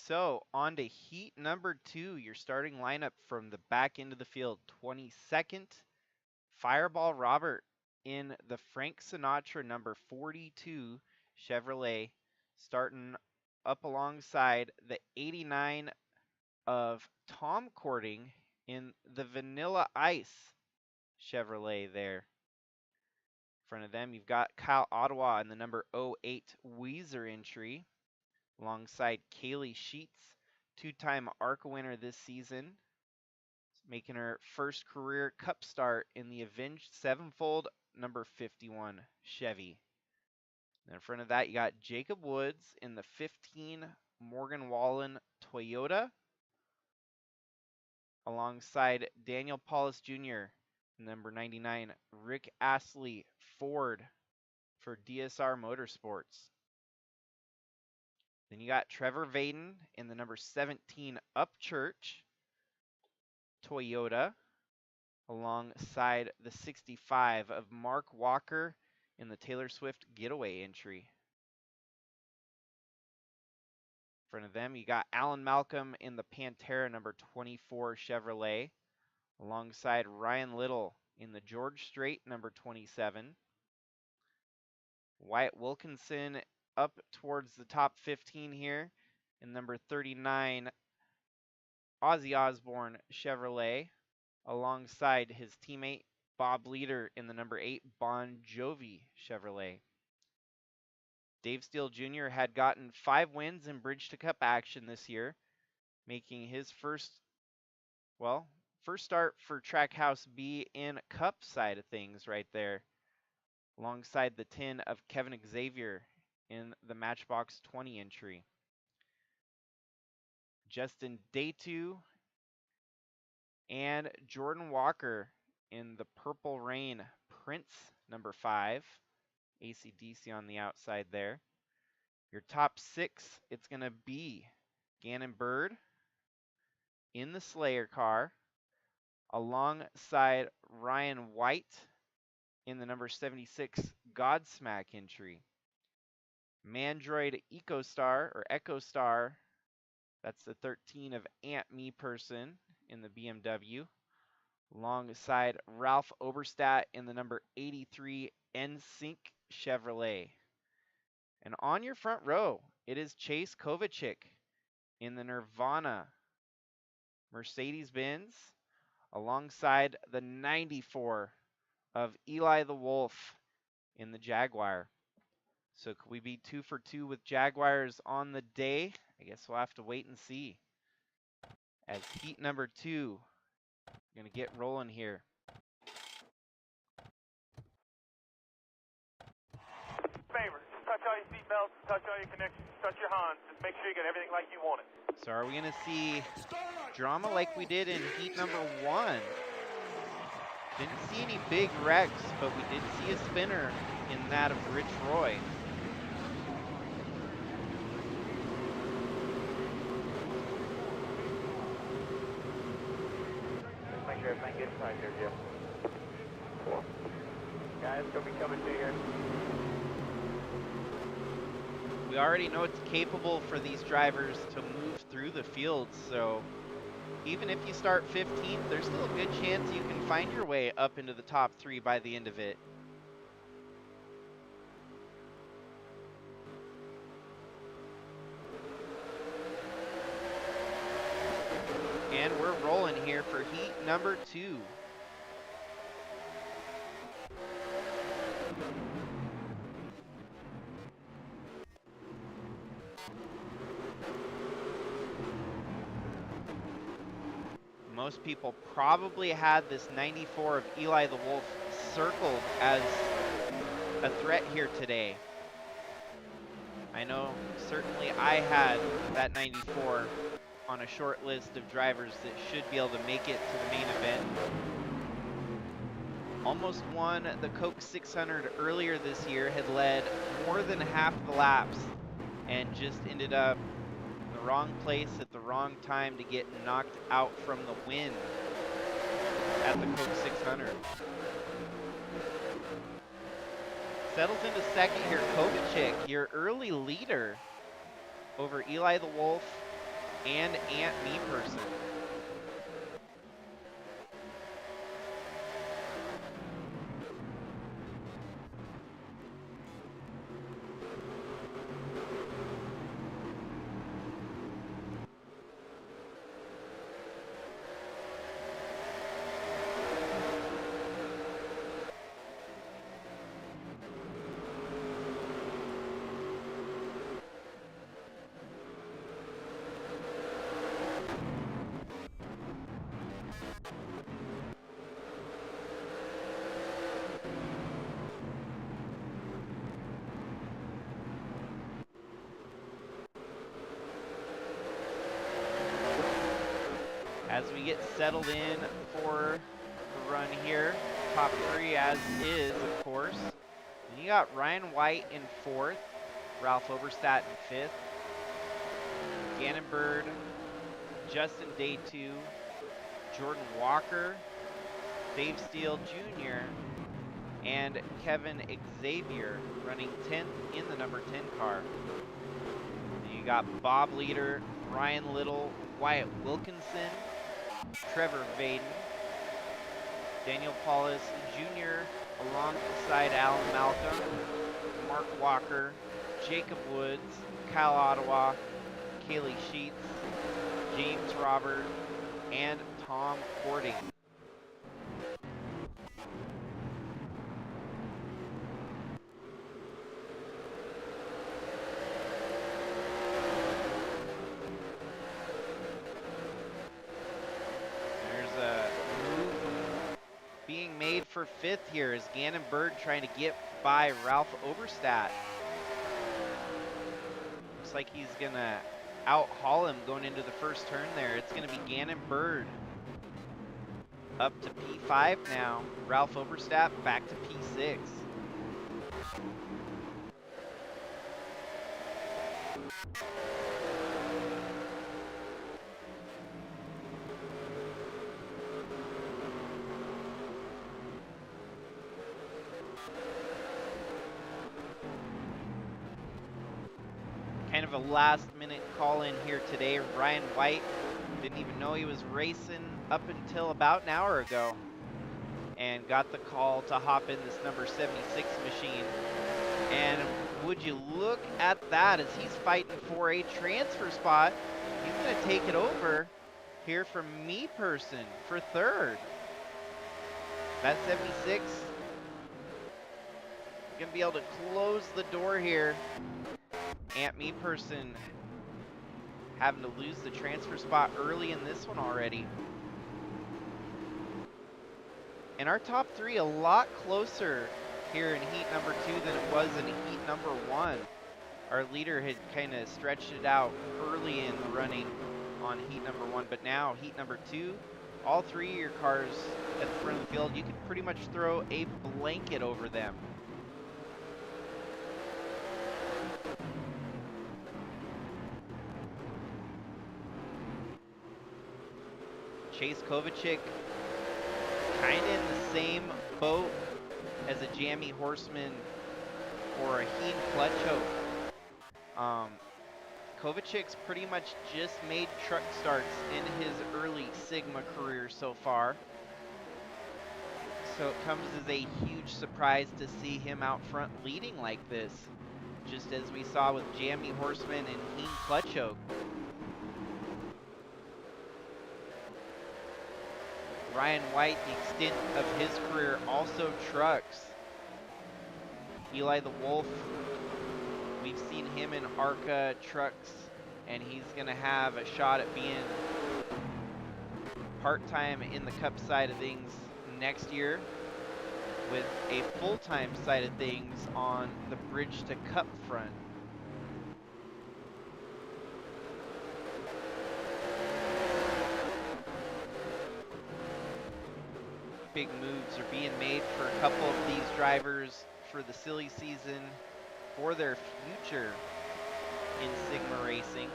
Speaker 1: so on to heat number 2, your starting lineup from the back end of the field. 22nd, Fireball Robert in the Frank Sinatra number 42 Chevrolet, starting up alongside the 89 of Tom Cording in the Vanilla Ice Chevrolet there. In front of them, you've got Kyle Ottawa in the number 08 Weezer entry, alongside Kaylee Sheets, two-time ARCA winner this season, making her first career Cup start in the Avenged Sevenfold number 51 Chevy. And in front of that, you got Jacob Woods in the 15 Morgan Wallen Toyota, alongside Daniel Paulus Jr., number 99 Rick Astley Ford for DSR Motorsports. Then you got Trevor Vaden in the number 17 Upchurch Toyota, alongside the 65 of Mark Walker in the Taylor Swift Getaway entry. In front of them, you got Alan Malcolm in the Pantera number 24 Chevrolet, alongside Ryan Little in the George Strait number 27. Wyatt Wilkinson up towards the top 15 here in number 39 Ozzy Osbourne Chevrolet, alongside his teammate Bob Leader in the number 8 Bon Jovi Chevrolet. Dave Steele Jr. had gotten 5 wins in Bridge to Cup action this year, making his first start for Trackhouse B in Cup side of things right there, alongside the 10 of Kevin Xavier in the Matchbox 20 entry. Justin Daytu and Jordan Walker in the Purple Rain Prince number 5, AC/DC on the outside there. Your top 6, it's going to be Gannon Bird in the Slayer car, alongside Ryan White in the number 76 Godsmack entry. Mandroid Echo Star, that's the 13 of Aunt Me Person in the BMW, alongside Ralph Oberstadt in the number 83 NSYNC Chevrolet. And on your front row, it is Chase Kovacic in the Nirvana Mercedes-Benz, alongside the 94 of Eli the Wolf in the Jaguar. So could we be 2 for 2 with Jaguars on the day? I guess we'll have to wait and see. As heat number 2, we're going to get rolling here.
Speaker 2: Favor, just touch all your seatbelts, touch all your connections, touch your Hans. Just make sure you get everything like you want it.
Speaker 1: So are we going to see drama like we did in heat number 1? Didn't see any big wrecks, but we did see a spinner in that of Rich Roy.
Speaker 2: Just make sure everything gets tight there, Jeff. Guys, gonna be coming to here.
Speaker 1: We already know it's capable for these drivers to move through the field, so even if you start 15th, there's still a good chance you can find your way up into the top 3 by the end of it. And we're rolling here for heat number 2. Most people probably had this 94 of Eli the Wolf circled as a threat here today. I know certainly I had that 94 on a short list of drivers that should be able to make it to the main event. Almost won the Coke 600 earlier this year, had led more than half the laps, and just ended up in the wrong place at the wrong time to get knocked out from the win at the Coke 600. Settles into second here, Kovacic, your early leader over Eli the Wolf and Ant Me-Person. As we get settled in for the run here, top 3 as is, of course. And you got Ryan White in 4th, Ralph Oberstadt in 5th, Gannon Bird, Justin Day 2, Jordan Walker, Dave Steele Jr., and Kevin Xavier running 10th in the number 10 car. And you got Bob Leader, Ryan Little, Wyatt Wilkinson, Trevor Vaden, Daniel Paulus Jr. alongside Alan Malcolm, Mark Walker, Jacob Woods, Kyle Ottawa, Kaylee Sheets, James Robert, and Tom Cording. For 5th here is Gannon Bird trying to get by Ralph Oberstadt. Looks like he's gonna out-haul him going into the first turn there. It's gonna be Gannon Bird up to P5 now. Ralph Oberstadt back to P6. Kind of a last-minute call-in here today. Ryan White didn't even know he was racing up until about an hour ago, and got the call to hop in this number 76 machine. And would you look at that, as he's fighting for a transfer spot. He's going to take it over here from Me Person for third. That 76 gonna be able to close the door here. Ant Me Person having to lose the transfer spot early in this one already. And our top three a lot closer here in heat number 2 than it was in heat number 1. Our leader had kind of stretched it out early in the running on heat number 1, but now heat number 2, all three of your cars at the front of the field, you could pretty much throw a blanket over them. Chase Kovacic kind of in the same boat as a Jammy Horseman or a Heen Clutcho. Kovacic's pretty much just made truck starts in his early Sigma career so far. So it comes as a huge surprise to see him out front leading like this, just as we saw with Jammy Horseman and Heen Clutcho. Ryan White, the extent of his career, also trucks. Eli the Wolf, we've seen him in ARCA trucks, and he's going to have a shot at being part-time in the Cup side of things next year, with a full-time side of things on the Bridge to Cup front. Big moves are being made for a couple of these drivers for the silly season, for their future in Sigma racing.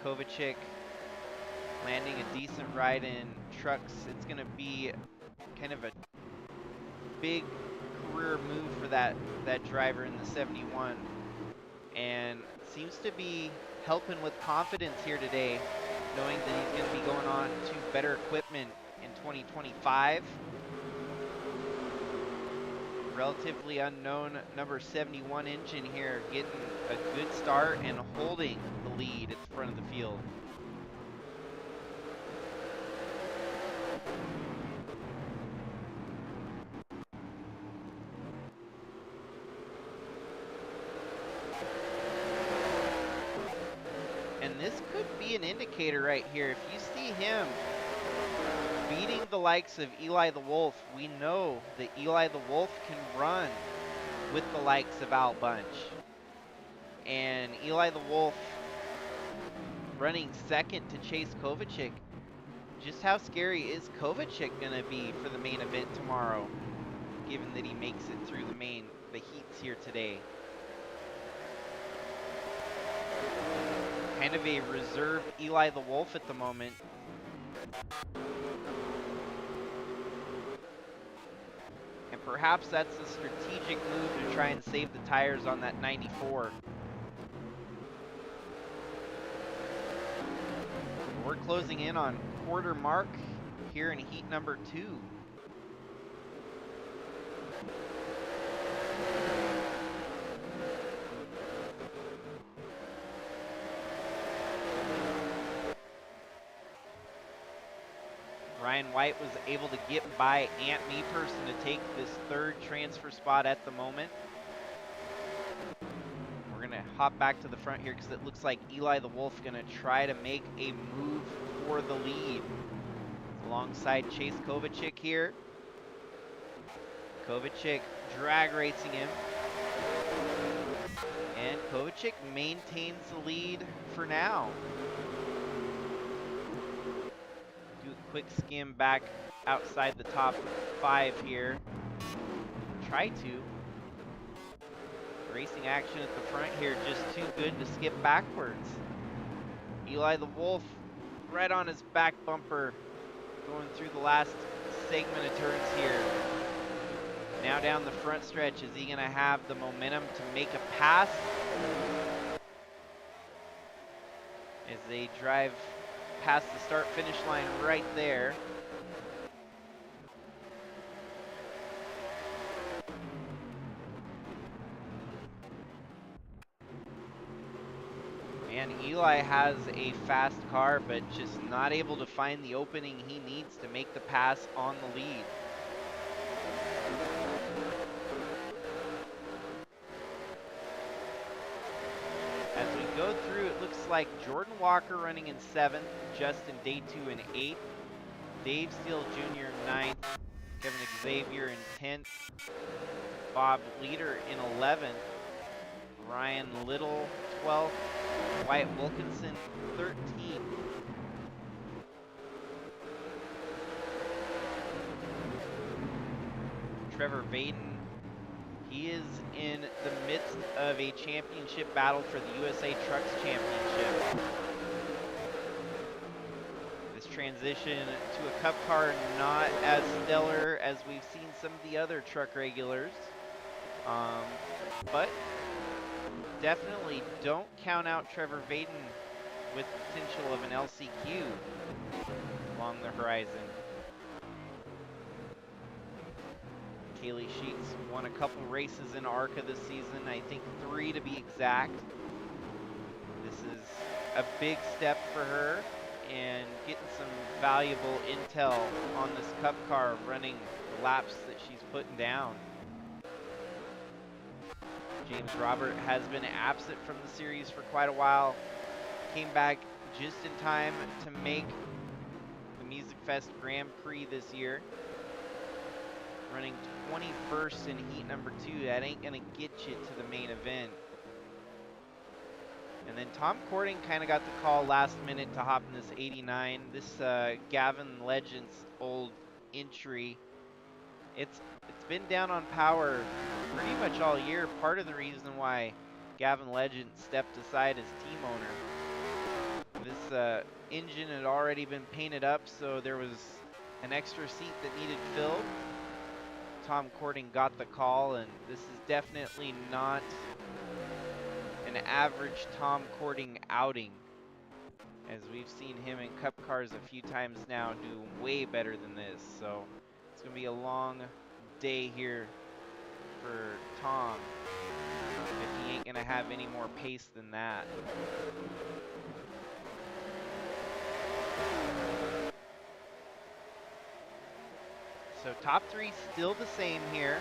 Speaker 1: Kovacic landing a decent ride in trucks. It's going to be kind of a big career move for that driver in the 71, and seems to be helping with confidence here today, knowing that he's going to be going on to better equipment in 2025. Relatively unknown number 71 engine here, getting a good start and holding the lead at the front of the field. And this could be an indicator right here. If you see him beating the likes of Eli the Wolf, we know that Eli the Wolf can run with the likes of Al Bunch. And Eli the Wolf running second to Chase Kovacic. Just how scary is Kovacic going to be for the main event tomorrow, given that he makes it through the heats here today? Kind of a reserve Eli the Wolf at the moment. And perhaps that's a strategic move to try and save the tires on that 94. We're closing in on quarter mark here in heat number 2. Ryan White was able to get by Ant Me Person to take this third transfer spot at the moment. We're going to hop back to the front here because it looks like Eli the Wolf going to try to make a move for the lead. Alongside Chase Kovacic here. Kovacic drag racing him. And Kovacic maintains the lead for now. Do a quick skim back outside the top 5 here. Try to. Racing action at the front here, just too good to skip backwards. Eli the Wolf right on his back bumper, going through the last segment of turns here. Now down the front stretch, is he going to have the momentum to make a pass? As they drive past the start-finish line right there. And Eli has a fast car, but just not able to find the opening he needs to make the pass on the lead. As we go through, it looks like Jordan Walker running in 7th, Justin Day 2 in 8th, Dave Steele Jr. in 9th, Kevin Xavier in 10th, Bob Leader in 11th, Ryan Little 12th, Wyatt Wilkinson 13th. Trevor Vaden, he is in the midst of a championship battle for the USA Trucks Championship. This transition to a cup car not as stellar as we've seen some of the other truck regulars, but definitely don't count out Trevor Vaden with potential of an LCQ along the horizon. Kaylee Sheets won a couple races in ARCA this season, I think 3 to be exact. This is a big step for her and getting some valuable intel on this cup car, running the laps that she's putting down. James Robert has been absent from the series for quite a while. Came back just in time to make the MusicFest Grand Prix this year. Running 21st in heat number 2. That ain't gonna get you to the main event. And then Tom Cording kind of got the call last minute to hop in this 89. This Gavin Legends old entry. It's been down on power pretty much all year. Part of the reason why Gavin Legend stepped aside as team owner. This engine had already been painted up, so there was an extra seat that needed filled. Tom Cording got the call, and this is definitely not an average Tom Cording outing, as we've seen him in cup cars a few times now do way better than this. So it's gonna be a long day here for Tom if he ain't gonna have any more pace than that. So top 3 still the same here.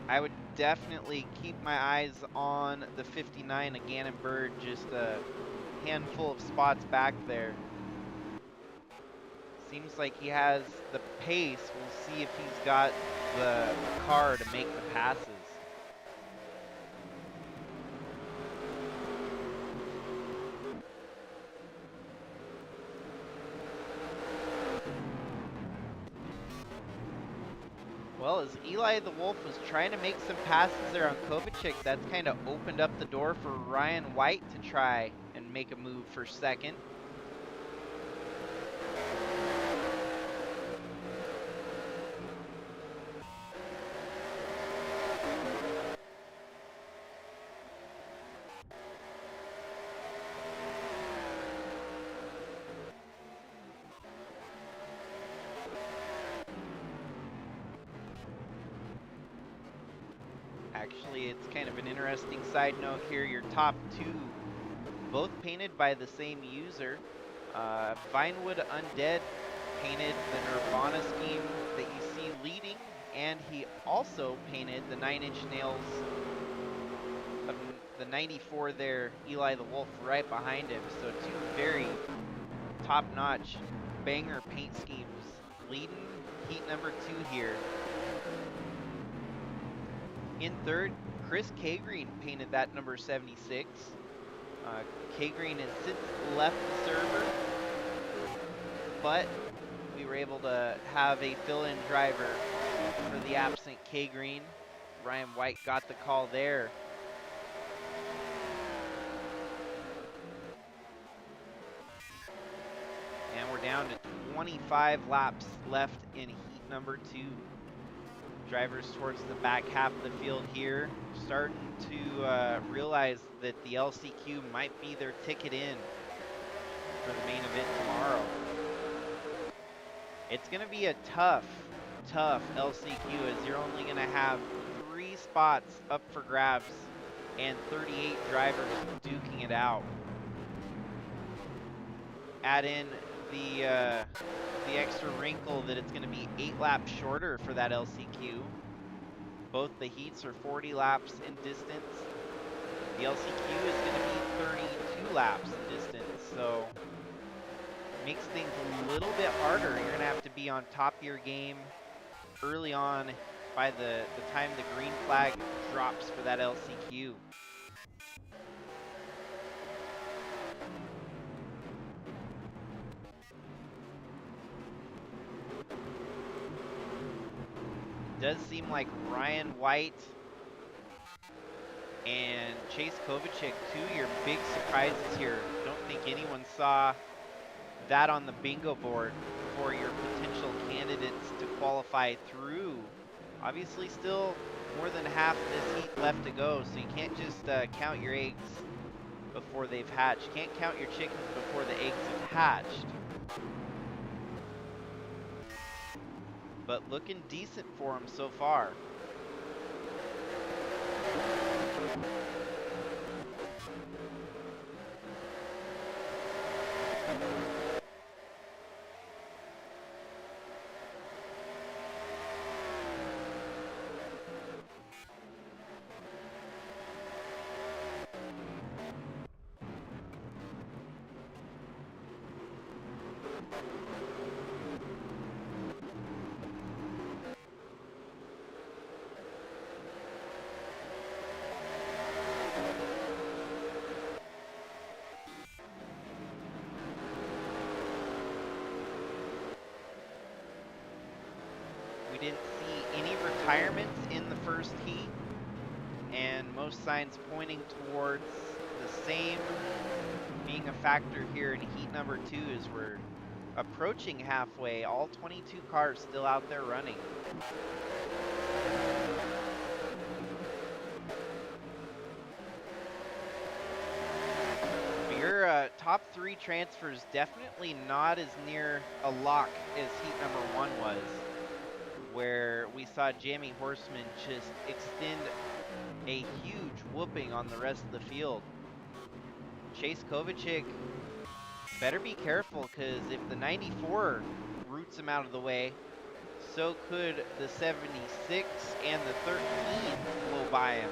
Speaker 1: I would definitely keep my eyes on the 59 of Gannon Bird, just a handful of spots back there. Seems like he has the pace. We'll see if he's got the car to make the passes. Well, as Eli the Wolf was trying to make some passes there on Kovacic, that's kind of opened up the door for Ryan White to try and make a move for second. Actually, it's kind of an interesting side note here. Your top 2, both painted by the same user. Vinewood Undead painted the Nirvana scheme that you see leading, and he also painted the 9-inch nails of the 94 there, Eli the Wolf, right behind him. So 2 very top-notch banger paint schemes leading heat number 2 here. In 3rd, Chris K-Green painted that number 76. K-Green has since left the server, but we were able to have a fill-in driver for the absent K-Green. Ryan White got the call there. And we're down to 25 laps left in heat number 2. Drivers towards the back half of the field here starting to realize that the LCQ might be their ticket in for the main event tomorrow. It's going to be a tough LCQ, as you're only going to have 3 spots up for grabs and 38 drivers duking it out. Add in the extra wrinkle that it's going to be 8 laps shorter for that LCQ. Both the heats are 40 laps in distance. The LCQ is going to be 32 laps in distance, so makes things a little bit harder. You're going to have to be on top of your game early on by the time the green flag drops for that LCQ. Does seem like Ryan White and Chase Kovacic, two of your big surprises here. Don't think anyone saw that on the bingo board for your potential candidates to qualify through. Obviously still more than half of this heat left to go, so you can't just count your eggs before they've hatched. You can't count your chickens before the eggs have hatched. But looking decent for them so far. We didn't see any retirements in the first heat, and most signs pointing towards the same being a factor here in heat number 2 as we're approaching halfway. All 22 cars still out there running. Your top 3 transfers definitely not as near a lock as heat number 1 was, where we saw Jamie Horseman just extend a huge whooping on the rest of the field. Chase Kovacic better be careful, because if the 94 roots him out of the way, so could the 76 and the 13 blow by him.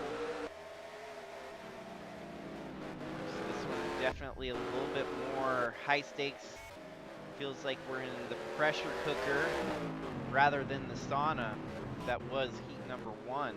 Speaker 1: So this one definitely a little bit more high stakes. Feels like we're in the pressure cooker rather than the sauna that was heat number 1.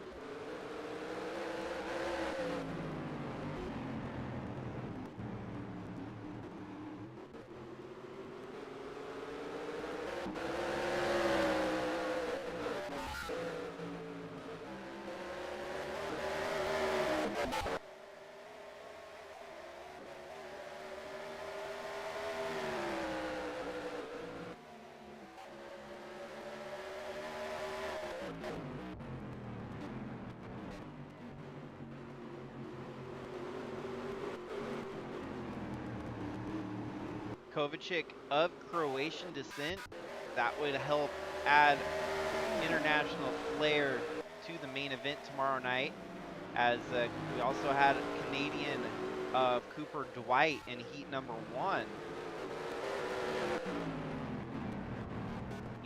Speaker 1: Kovacic of Croatian descent, that would help add international flair to the main event tomorrow night, as we also had a Canadian of Cooper Dwight in heat number 1.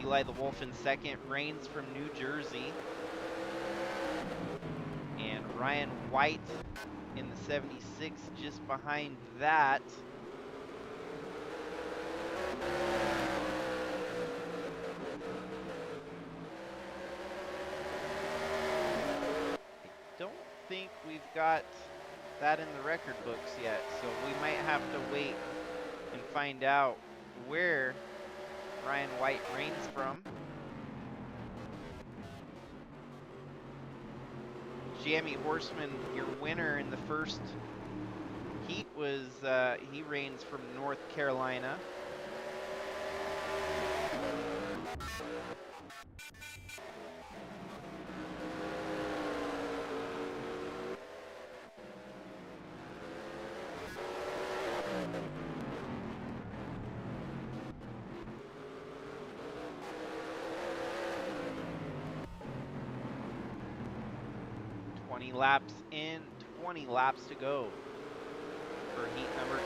Speaker 1: Eli the Wolf in second, Reigns from New Jersey, and Ryan White in the 76 just behind that. I don't think we've got that in the record books yet, so we might have to wait and find out where Ryan White reigns from. Jamie Horseman, your winner in the first heat, was he reigns from North Carolina. 20 laps in, 20 laps to go for heat number 2.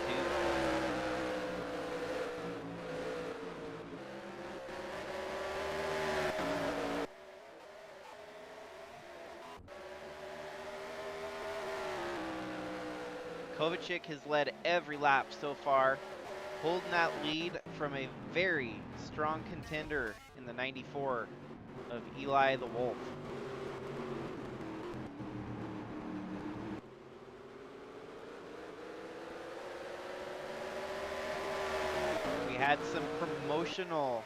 Speaker 1: Kovacic has led every lap so far, holding that lead from a very strong contender in the 94 of Eli the Wolf. We had some promotional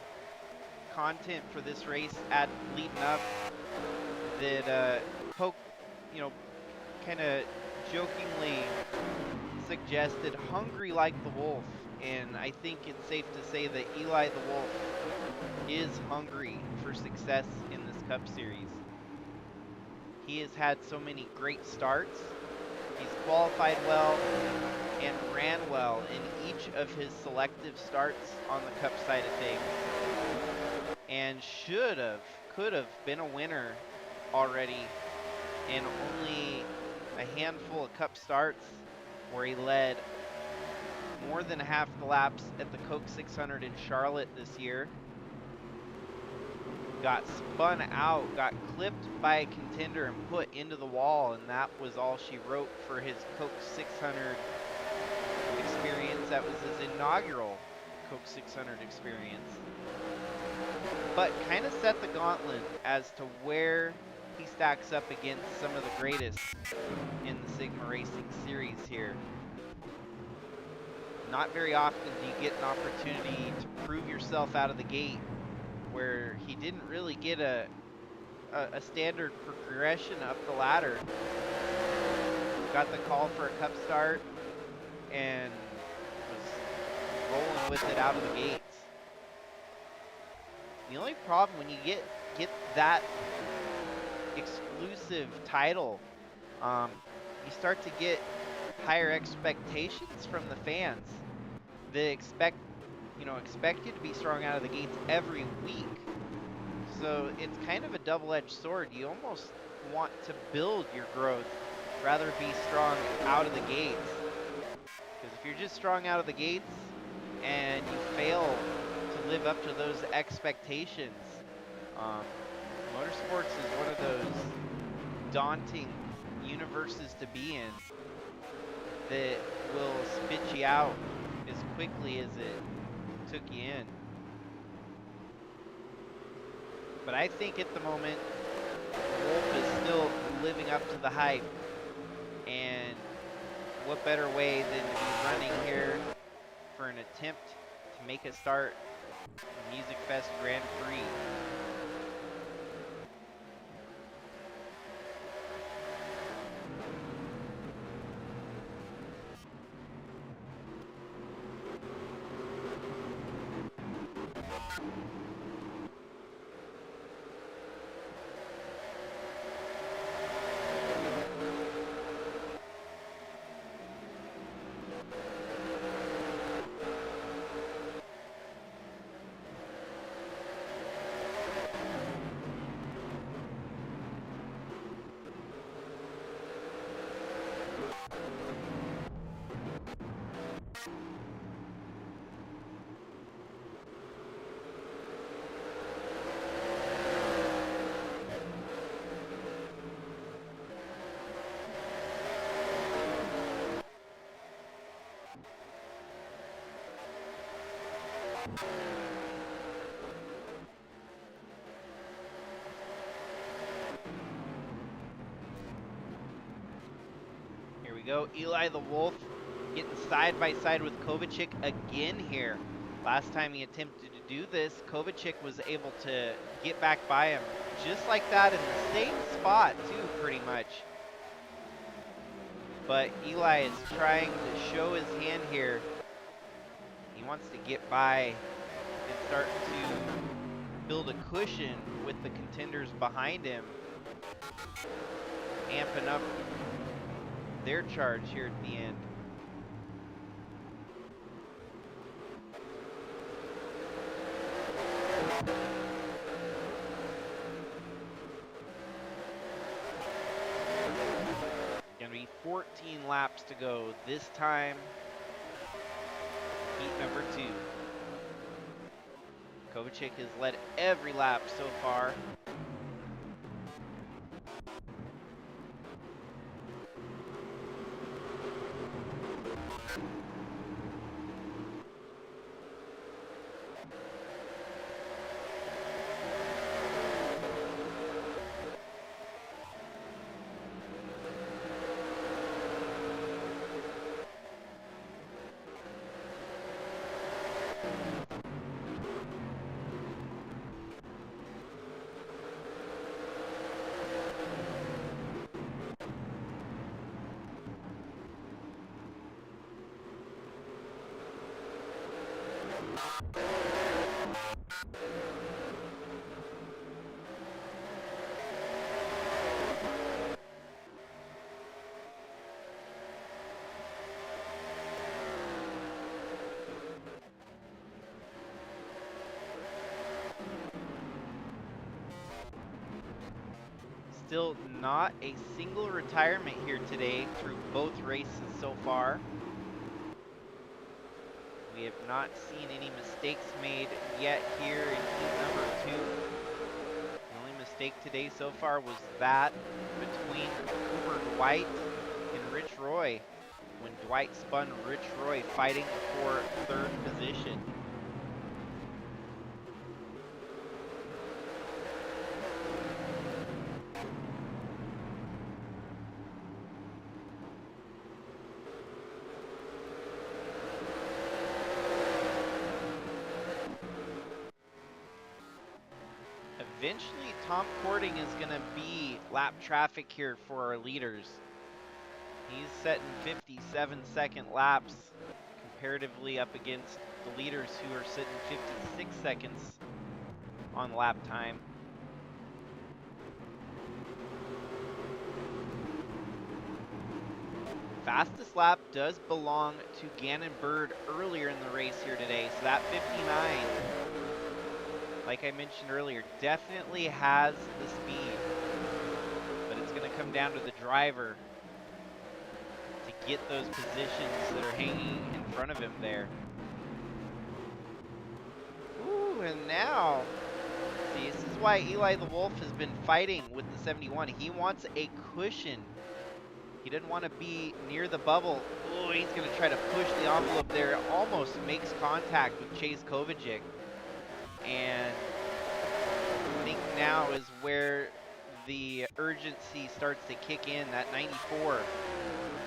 Speaker 1: content for this race leading up that kind of jokingly suggested hungry like the wolf, and I think it's safe to say that Eli the Wolf is hungry for success in this Cup Series. He has had so many great starts. He's qualified well and ran well in each of his selective starts on the Cup side of things, and could have been a winner already in only a handful of Cup starts where he led more than half the laps at the Coke 600 in Charlotte this year. Got spun out, got clipped by a contender and put into the wall, and that was all she wrote for his Coke 600 experience. That was his inaugural Coke 600 experience. But kind of set the gauntlet as to where he stacks up against some of the greatest in the Sigma Racing series here. Not very often do you get an opportunity to prove yourself out of the gate, where he didn't really get a standard progression up the ladder. Got the call for a Cup start and was rolling with it out of the gates. The only problem when you get that exclusive title, you start to get higher expectations from the fans. They expect you to be strong out of the gates every week. So it's kind of a double-edged sword. You almost want to build your growth rather be strong out of the gates. Because if you're just strong out of the gates and you fail to live up to those expectations, Motorsports is one of those daunting universes to be in that will spit you out as quickly as it took you in. But I think at the moment, Wolf is still living up to the hype. And what better way than to be running here for an attempt to make a start in the MusicFest Grand Prix. Here we go, Eli the Wolf getting side by side with Kovacic again here. Last time he attempted to do this, Kovacic was able to get back by him just like that in the same spot too, pretty much. But Eli is trying to show his hand here. He wants to get by and start to build a cushion with the contenders behind him, amping up their charge here at the end. 13 laps to go. This time, heat number 2. Kovacic has led every lap so far. Still not a single retirement here today through both races so far. We have not seen any mistakes made yet here in heat number 2. The only mistake today so far was that between Cooper Dwight and Rich Roy, when Dwight spun Rich Roy fighting for 3rd position. Eventually, Tom Cording is going to be lap traffic here for our leaders. He's setting 57-second laps comparatively up against the leaders who are sitting 56 seconds on lap time. Fastest lap does belong to Gannon Bird earlier in the race here today, so that 59, like I mentioned earlier, definitely has the speed, but it's going to come down to the driver to get those positions that are hanging in front of him there. Ooh, and now, see, this is why Eli the Wolf has been fighting with the 71. He wants a cushion. He didn't want to be near the bubble. Oh, he's going to try to push the envelope there. It almost makes contact with Chase Kovacic. And I think now is where the urgency starts to kick in. That 94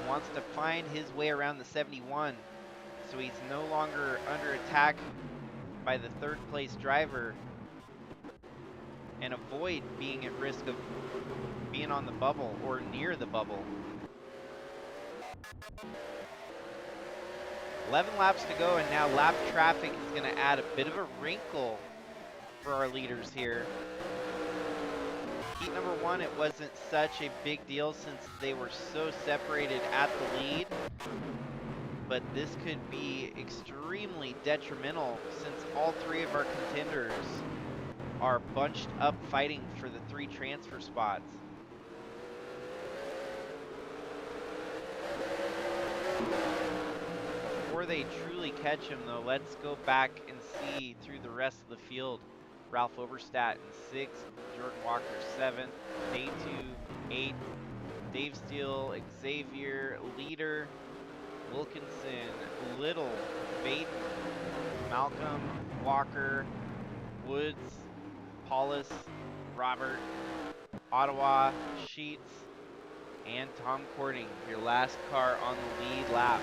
Speaker 1: wants to find his way around the 71. So he's no longer under attack by the 3rd place driver and avoid being at risk of being on the bubble or near the bubble. 11 laps to go, and now lap traffic is going to add a bit of a wrinkle for our leaders here. Heat number 1, it wasn't such a big deal since they were so separated at the lead, but this could be extremely detrimental since all 3 of our contenders are bunched up fighting for the 3 transfer spots. Before they truly catch him, though, let's go back and see through the rest of the field. Ralph Oberstadt in 6th, Jordan Walker 7th, Day 2, 8th, Dave Steele, Xavier, Leader, Wilkinson, Little, Baden, Malcolm, Walker, Woods, Paulus, Robert, Ottawa, Sheets, and Tom Cording, your last car on the lead lap.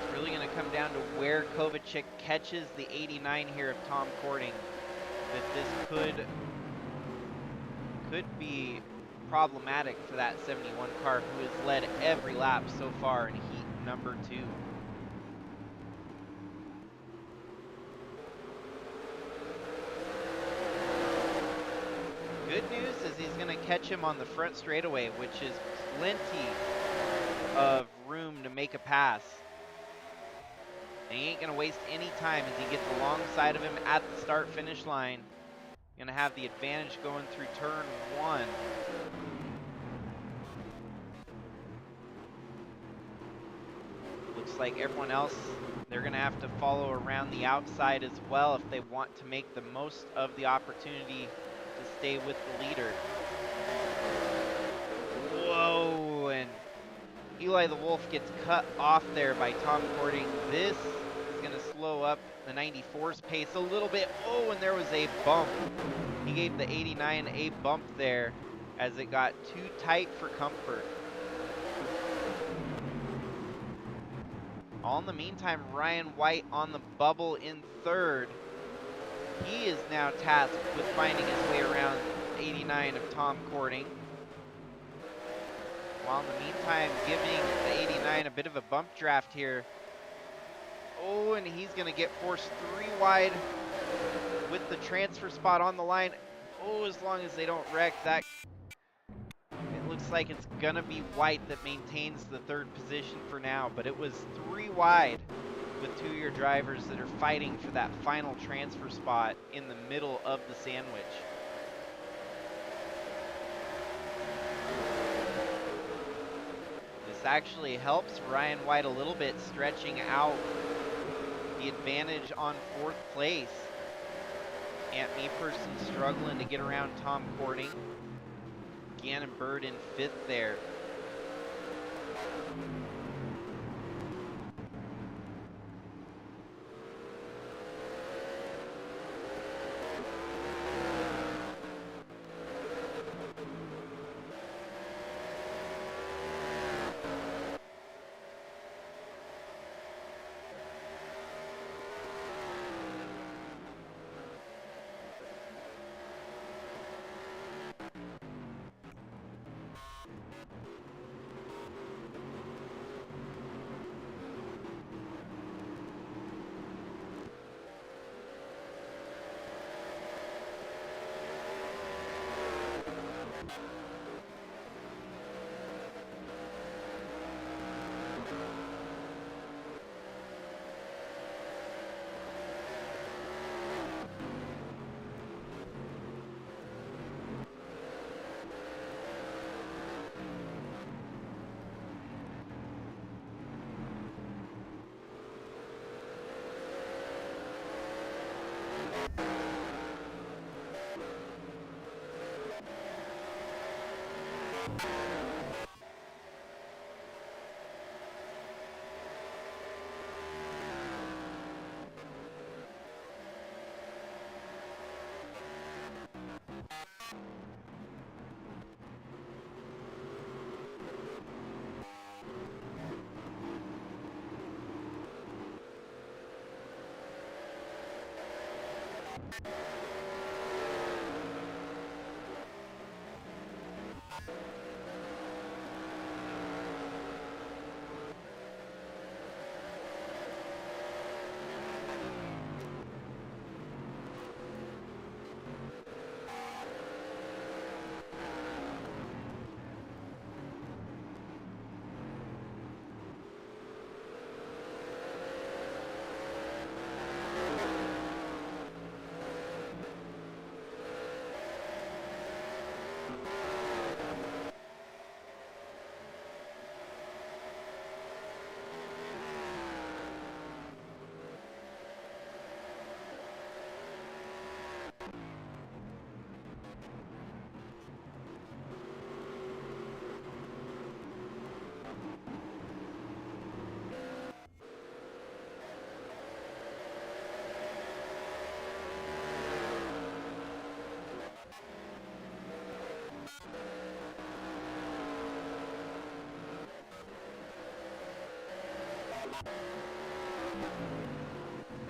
Speaker 1: It's really going to come down to where Kovacic catches the 89 here of Tom Cording, that this could be problematic for that 71 car who has led every lap so far in heat number 2. Good news is he's going to catch him on the front straightaway, which is plenty of room to make a pass. And he ain't going to waste any time as he gets alongside of him at the start-finish line. Gonna have the advantage going through turn 1. Looks like everyone else, they're gonna have to follow around the outside as well if they want to make the most of the opportunity to stay with the leader. Whoa, and Eli the Wolf gets cut off there by Tom Cording. This is gonna slow up the 94's pace a little bit. Oh, and there was a bump. He gave the 89 a bump there as it got too tight for comfort. All in the meantime, Ryan White on the bubble in 3rd. He is now tasked with finding his way around 89 of Tom Cording. While in the meantime, giving the 89 a bit of a bump draft here. Oh, and he's going to get forced 3 wide with the transfer spot on the line. Oh, as long as they don't wreck that. It looks like it's going to be White that maintains the 3rd position for now, but it was 3 wide with 2-year drivers that are fighting for that final transfer spot in the middle of the sandwich. This actually helps Ryan White a little bit, stretching out the advantage on 4th place. Ant Meeperson struggling to get around Tom Cording. Gannon Bird in 5th there.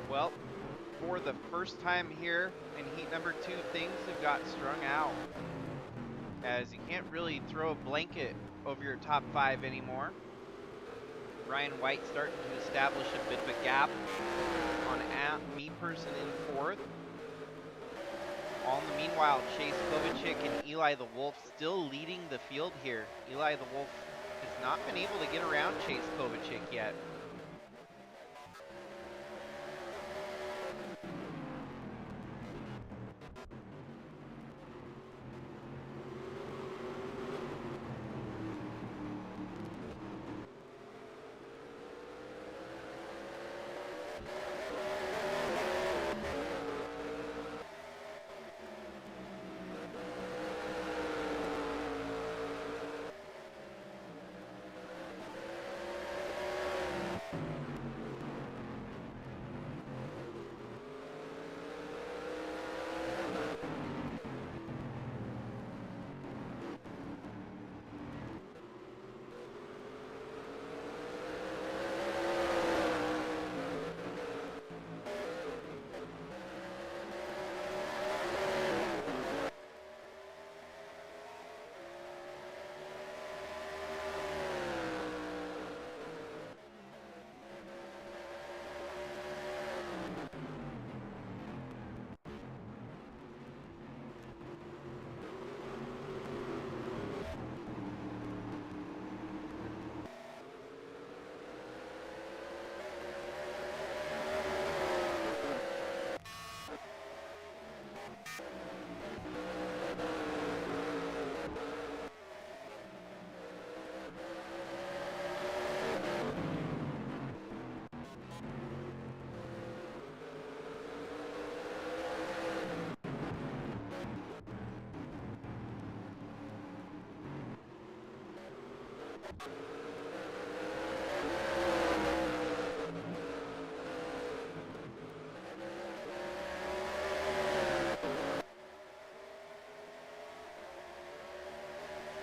Speaker 1: Well, for the first time here in heat number 2, things have got strung out, as you can't really throw a blanket over your top 5 anymore. Ryan White starting to establish a bit of a gap on Meeperson in 4th. All in the meanwhile, Chase Kovacic and Eli the Wolf still leading the field here. Eli the Wolf has not been able to get around Chase Kovacic yet.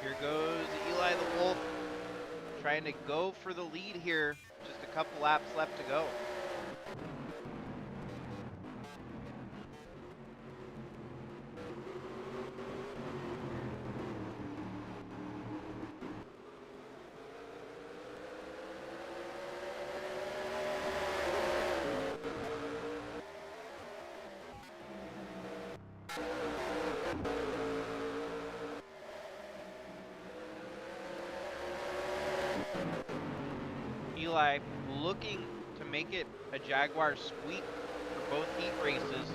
Speaker 1: Here goes Eli the Wolf, trying to go for the lead here. Just a couple laps left to go. Eli looking to make it a Jaguar sweep for both heat races.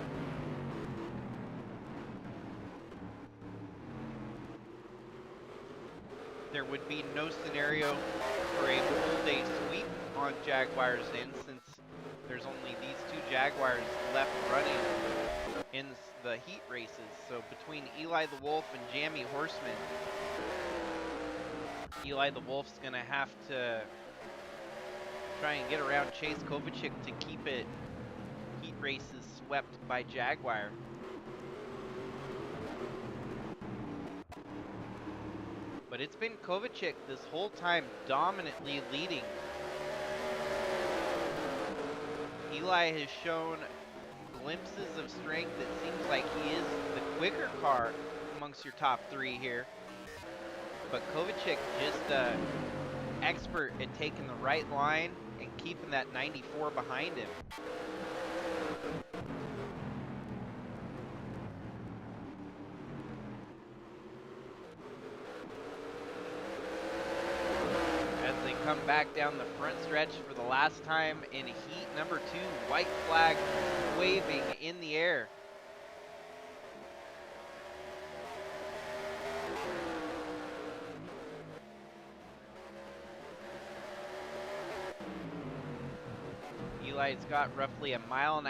Speaker 1: There would be no scenario for a full day sweep on Jaguars in, since there's only these two Jaguars left running in the heat races. So between Eli the Wolf and Jammy Horseman, Eli the Wolf's gonna have to try and get around Chase Kovacic to keep it heat races swept by Jaguar. But it's been Kovacic this whole time dominantly leading. Eli has shown glimpses of strength. It seems like he is the quicker car amongst your top three here. But Kovacic just expert at taking the right line and keeping that 94 behind him. As they come back down the front stretch for the last time in heat number 2, white flag waving in the air. Eli's got roughly 1.5 miles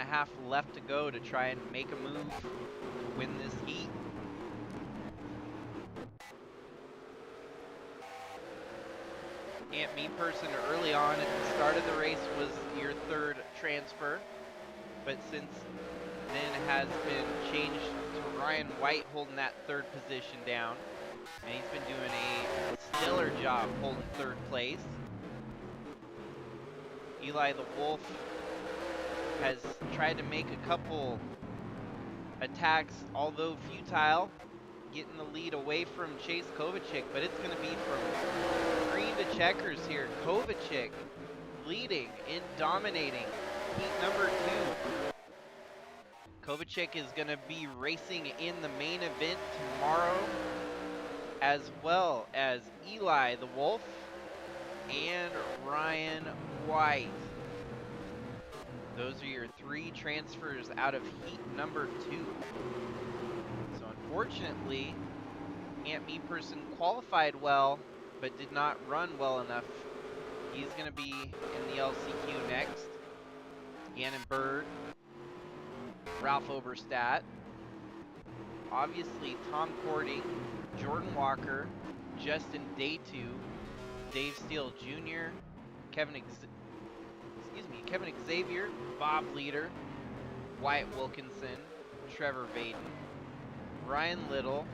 Speaker 1: left to go to try and make a move to win this heat. Ant Me Person early on at the start of the race was your third transfer, but since then has been changed to Ryan White holding that third position down, and he's been doing a stellar job holding third place. Eli the Wolf has tried to make a couple attacks, although futile, getting the lead away from Chase Kovacic, but it's going to be from green to checkers here. Kovacic leading and dominating heat number 2. Kovacic is going to be racing in the main event tomorrow, as well as Eli the Wolf and Ryan White. Those are your 3 transfers out of heat number 2. So unfortunately, Ant Me Person qualified well, but did not run well enough. He's going to be in the LCQ next. Gannon Bird, Ralph Oberstadt, obviously Tom Cording, Jordan Walker, Justin Day2, Dave Steele Jr., Kevin Xavier, Bob Leader, Wyatt Wilkinson, Trevor Vaden, Ryan Little,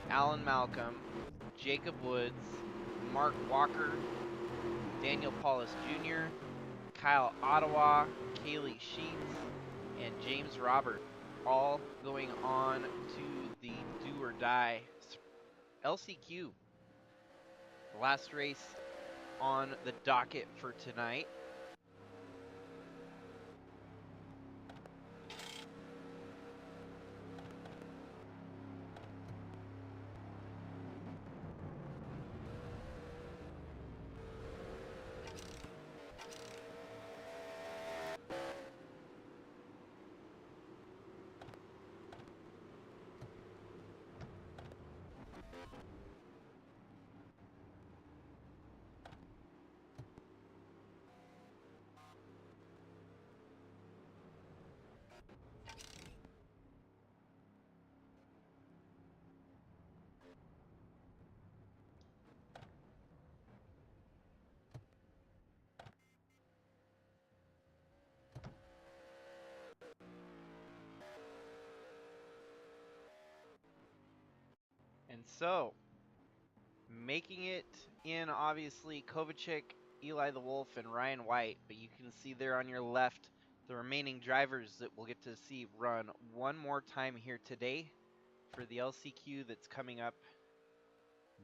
Speaker 1: Alan Malcolm, Jacob Woods, Mark Walker, Daniel Paulus Jr., Kyle Ottawa, Kaylee Sheets, and James Robert, all going on to the Do or Die LCQ. The last race on the docket for tonight. And so, making it in, obviously, Kovacic, Eli the Wolf, and Ryan White. But you can see there on your left the remaining drivers that we'll get to see run one more time here today for the LCQ that's coming up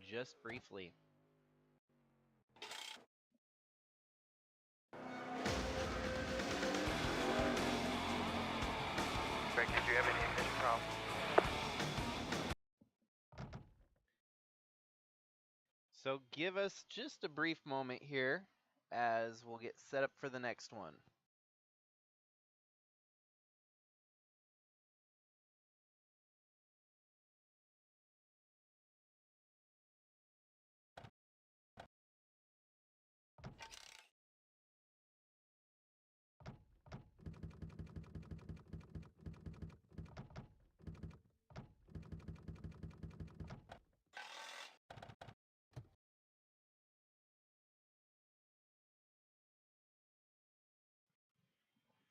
Speaker 1: just briefly.
Speaker 2: Greg, did you have any ignition problems?
Speaker 1: So give us just a brief moment here as we'll get set up for the next one.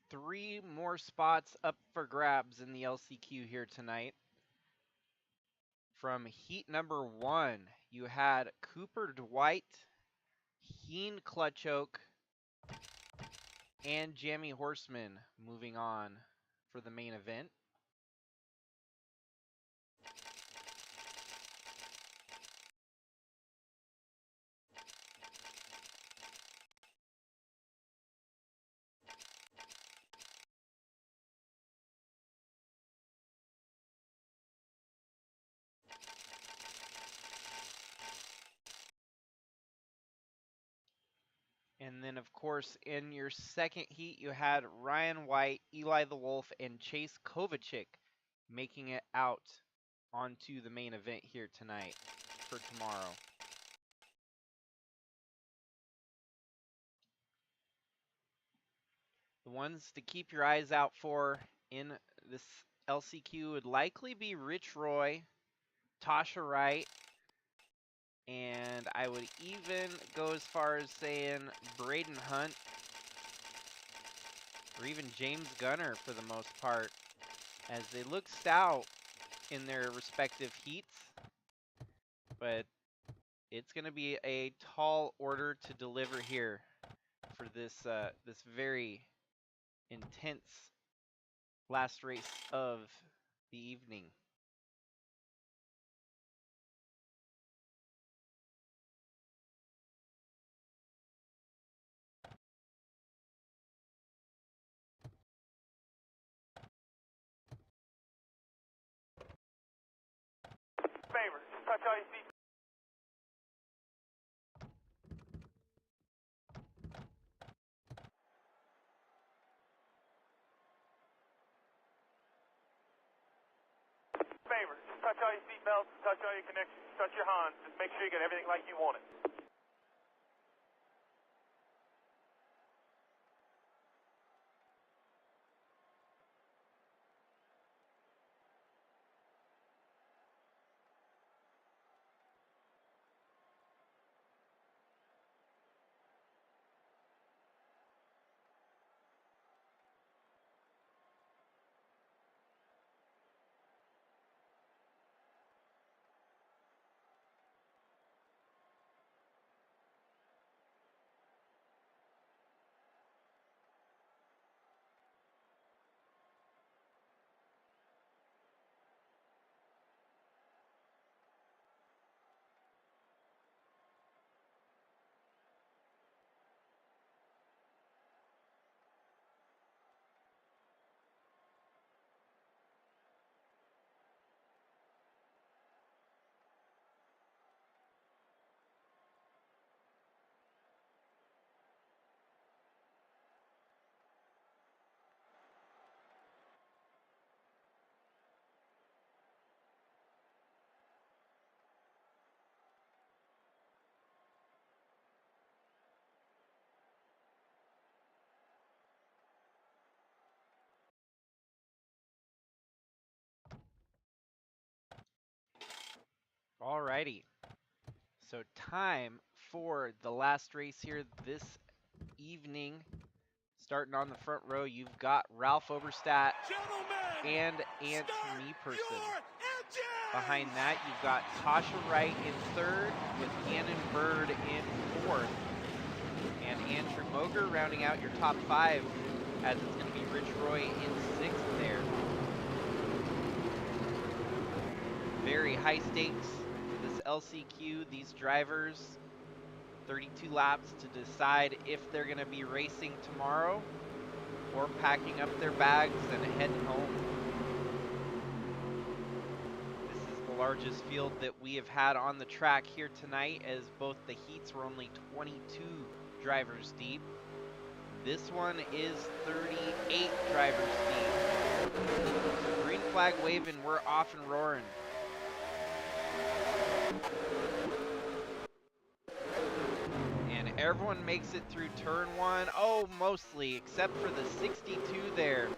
Speaker 1: Three more spots up for grabs in the LCQ here tonight. From heat number 1, you had Cooper Dwight, Heen Clutchoke, and Jamie Horseman moving on for the main event. And then, of course, in your second heat, you had Ryan White, Eli the Wolf, and Chase Kovacic making it out onto the main event here tonight for tomorrow. The ones to keep your eyes out for in this LCQ would likely be Rich Roy, Tasha Wright, and I would even go as far as saying Braden Hunt, or even James Gunner for the most part, as they look stout in their respective heats. But it's going to be a tall order to deliver here for this this very intense last race of the evening.
Speaker 2: Favors, touch all your seat. Favors, touch all your seatbelts, touch all your connections, touch your Hans. Just make sure you get everything like you want it.
Speaker 1: Alrighty. So time for the last race here this evening. Starting on the front row, you've got Ralph Oberstadt and Ant Meeperson. Behind that, you've got Tasha Wright in third with Gannon Bird in fourth. And Andrew Moger rounding out your top five, as it's going to be Rich Roy in sixth there. Very high stakes for this LCQ. These drivers, 32 laps to decide if they're going to be racing tomorrow or packing up their bags and heading home. This is the largest field that we have had on the track here tonight, as both the heats were only 22 drivers deep. This one is 38 drivers deep. So green flag waving, we're off and roaring. And everyone makes it through turn one. Oh, mostly, except for the 62 there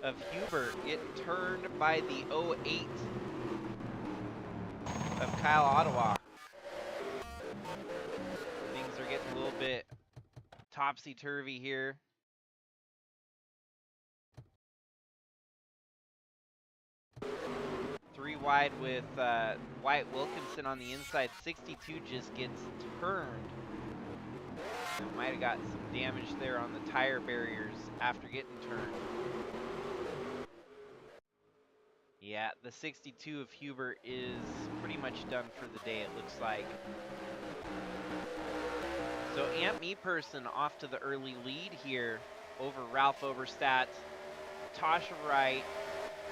Speaker 1: of Hubert. It turned by the 08 of Kyle Ottawa. Things are getting a little bit topsy-turvy here. Three wide with Wyatt Wilkinson on the inside. 62 just gets turned. Might have got some damage there on the tire barriers after getting turned. Yeah, the 62 of Hubert is pretty much done for the day, it looks like. So Ant Meeperson off to the early lead here over Ralph Overstat, Tasha Wright,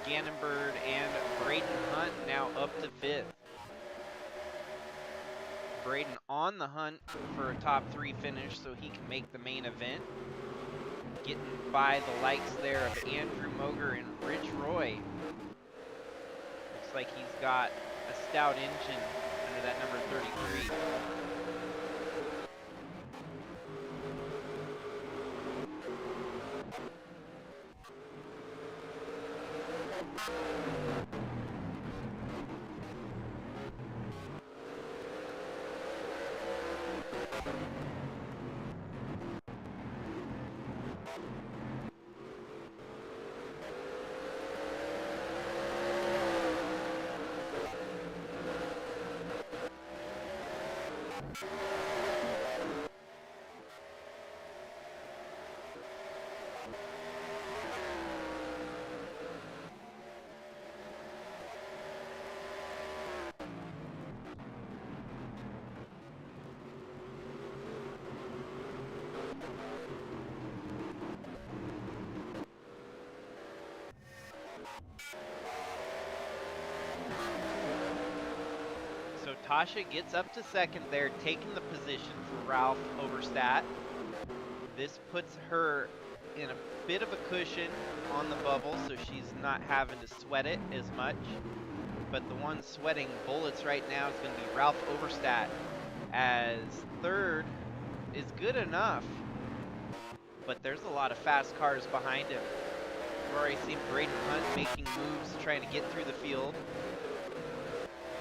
Speaker 1: Gannon Bird, and Braden Hunt now up to fifth. Braden on the hunt for a top three finish so he can make the main event. Getting by the likes there of Andrew Moger and Rich Roy. Looks like he's got a stout engine under that number 33. So Tasha gets up to second there, taking the position for Ralph Overstat. This puts her in a bit of a cushion on the bubble, so she's not having to sweat it as much. But the one sweating bullets right now is going to be Ralph Overstat, as third is good enough, but there's a lot of fast cars behind him. We've already seen Braden Hunt making moves, trying to get through the field.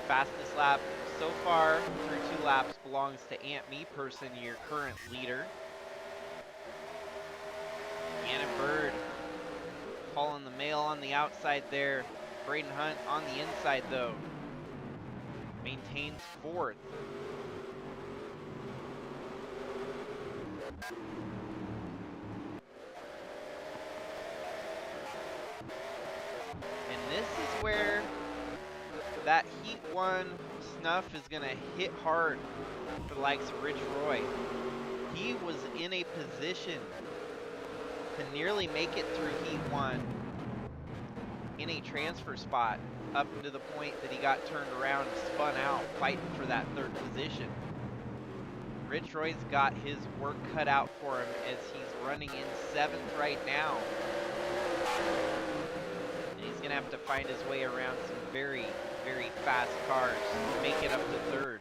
Speaker 1: Fastest lap so far through 2 laps belongs to Ant Meeperson, your current leader. Gannon Bird hauling the mail on the outside there. Braden Hunt on the inside though. Maintains fourth. And this is where that Heat 1 snuff is going to hit hard for the likes of Rich Roy. He was in a position to nearly make it through Heat 1 in a transfer spot up to the point that he got turned around and spun out fighting for that third position. Rich Roy's got his work cut out for him as he's running in 7th right now. And he's going to have to find his way around some very, very fast cars to make it up to 3rd.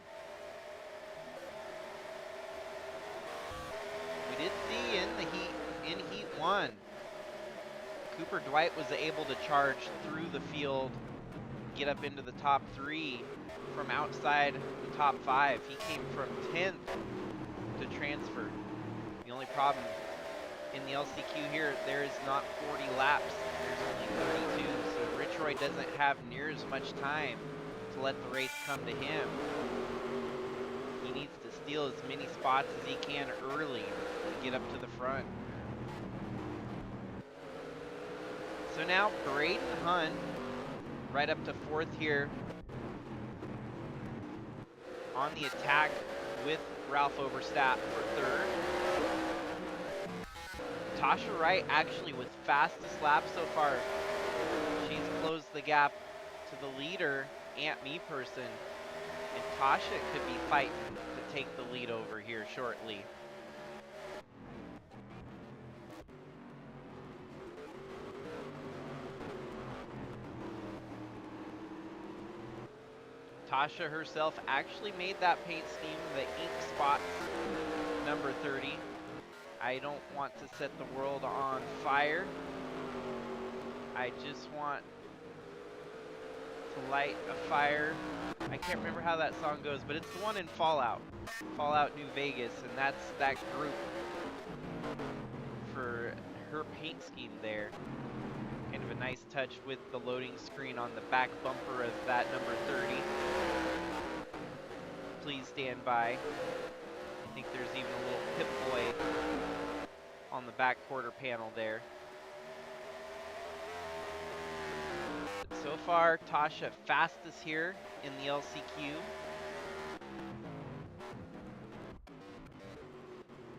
Speaker 1: We did see in Heat 1, Cooper Dwight was able to charge through the field, get up into the top 3 from outside the top 5. He came from 10th to transfer. The only problem in the LCQ here, there is not 40 laps, there's only 32, so Rich Roy doesn't have near as much time to let the race come to him. He needs to steal as many spots as he can early to get up to the front. So now Braden Hunt right up to 4th here on the attack with Ralph Oberstadt for 3rd. Tasha Wright actually with fastest lap so far. She's closed the gap to the leader, Aunt Me Person, and Tasha could be fighting to take the lead over here shortly. Tasha herself actually made that paint scheme, the ink spots, number 30. I don't want to set the world on fire. I just want to light a fire. I can't remember how that song goes, but it's the one in Fallout New Vegas, and that's that group for her paint scheme there. Kind of a nice touch with the loading screen on the back bumper of that number 30. Please stand by. I think there's even a little Pip-Boy on the back quarter panel there. But so far, Tasha fastest here in the LCQ.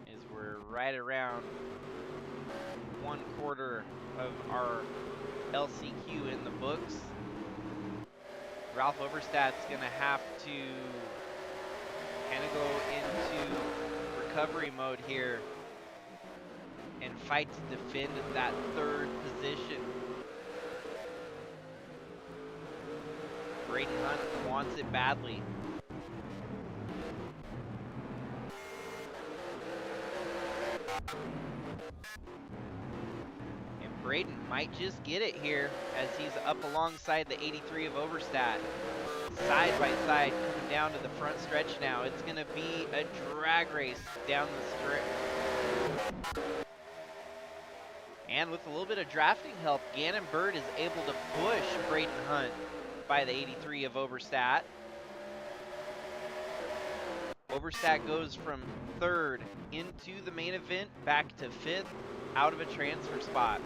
Speaker 1: As we're right around 1/4 of our LCQ in the books. Ralph Oberstadt's gonna have to kind of go into recovery mode here and fight to defend that 3rd position. Braden Hunt wants it badly. And Braden might just get it here as he's up alongside the 83 of Oberstadt. Side by side, coming down to the front stretch now. It's going to be a drag race down the strip. And with a little bit of drafting help, Gannon Bird is able to push Braden Hunt by the 83 of Oberstadt. Oberstadt goes from 3rd into the main event, back to 5th, out of a transfer spot.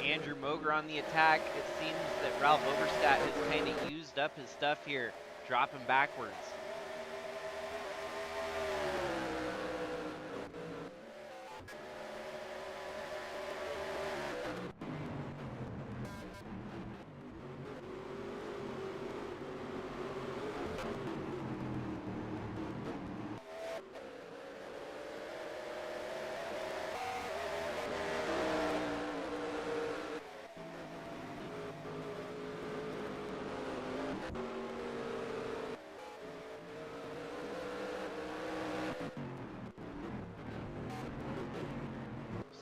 Speaker 1: Andrew Moger on the attack. It seems that Ralph Oberstadt has kind of used up his stuff here, dropping backwards.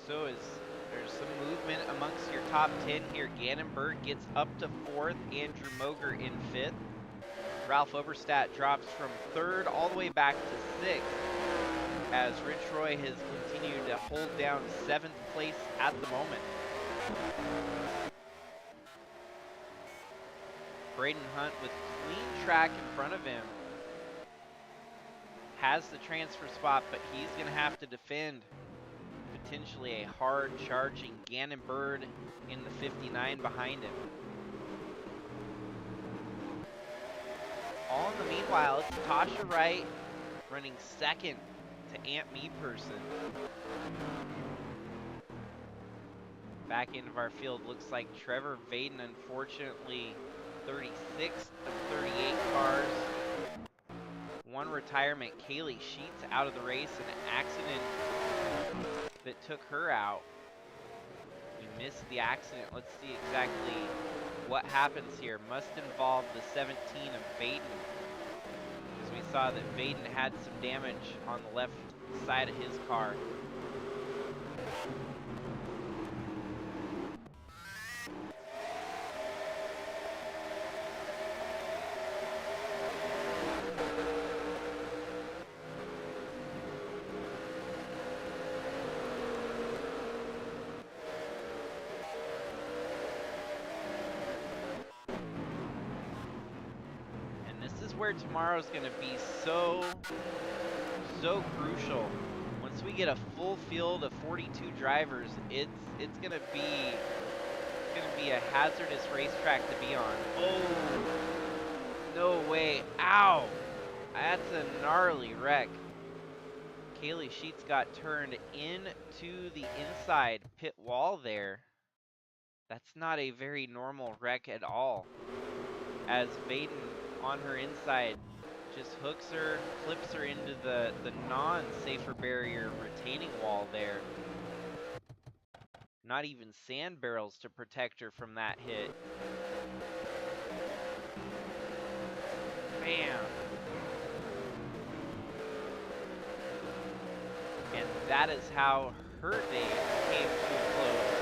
Speaker 1: So there's some movement amongst your top 10 here. Gannon Bird gets up to 4th, Andrew Moger in 5th. Ralph Oberstadt drops from 3rd all the way back to 6th as Rich Roy has continued to hold down 7th place at the moment. Braden Hunt with clean track in front of him. Has the transfer spot, but he's going to have to defend potentially a hard charging Gannon Bird in the 59 behind him. All in the meanwhile, it's Tasha Wright running 2nd to Aunt Me Person. Back end of our field looks like Trevor Vaden, unfortunately 36th of 38 cars. One retirement, Kaylee Sheets out of the race in an accident that took her out. missed the accident. Let's see exactly what happens here. Must involve the 17 of Baden, because we saw that Baden had some damage on the left side of his car. Where tomorrow's going to be so crucial. Once we get a full field of 42 drivers, it's going to be a hazardous racetrack to be on. Oh, no way. Ow. That's a gnarly wreck. Kaylee Sheets got turned into the inside pit wall there. That's not a very normal wreck at all. As Baden on her inside just hooks her, flips her into the non-safer barrier retaining wall there. Not even sand barrels to protect her from that hit. Bam! And that is how her day came to a close.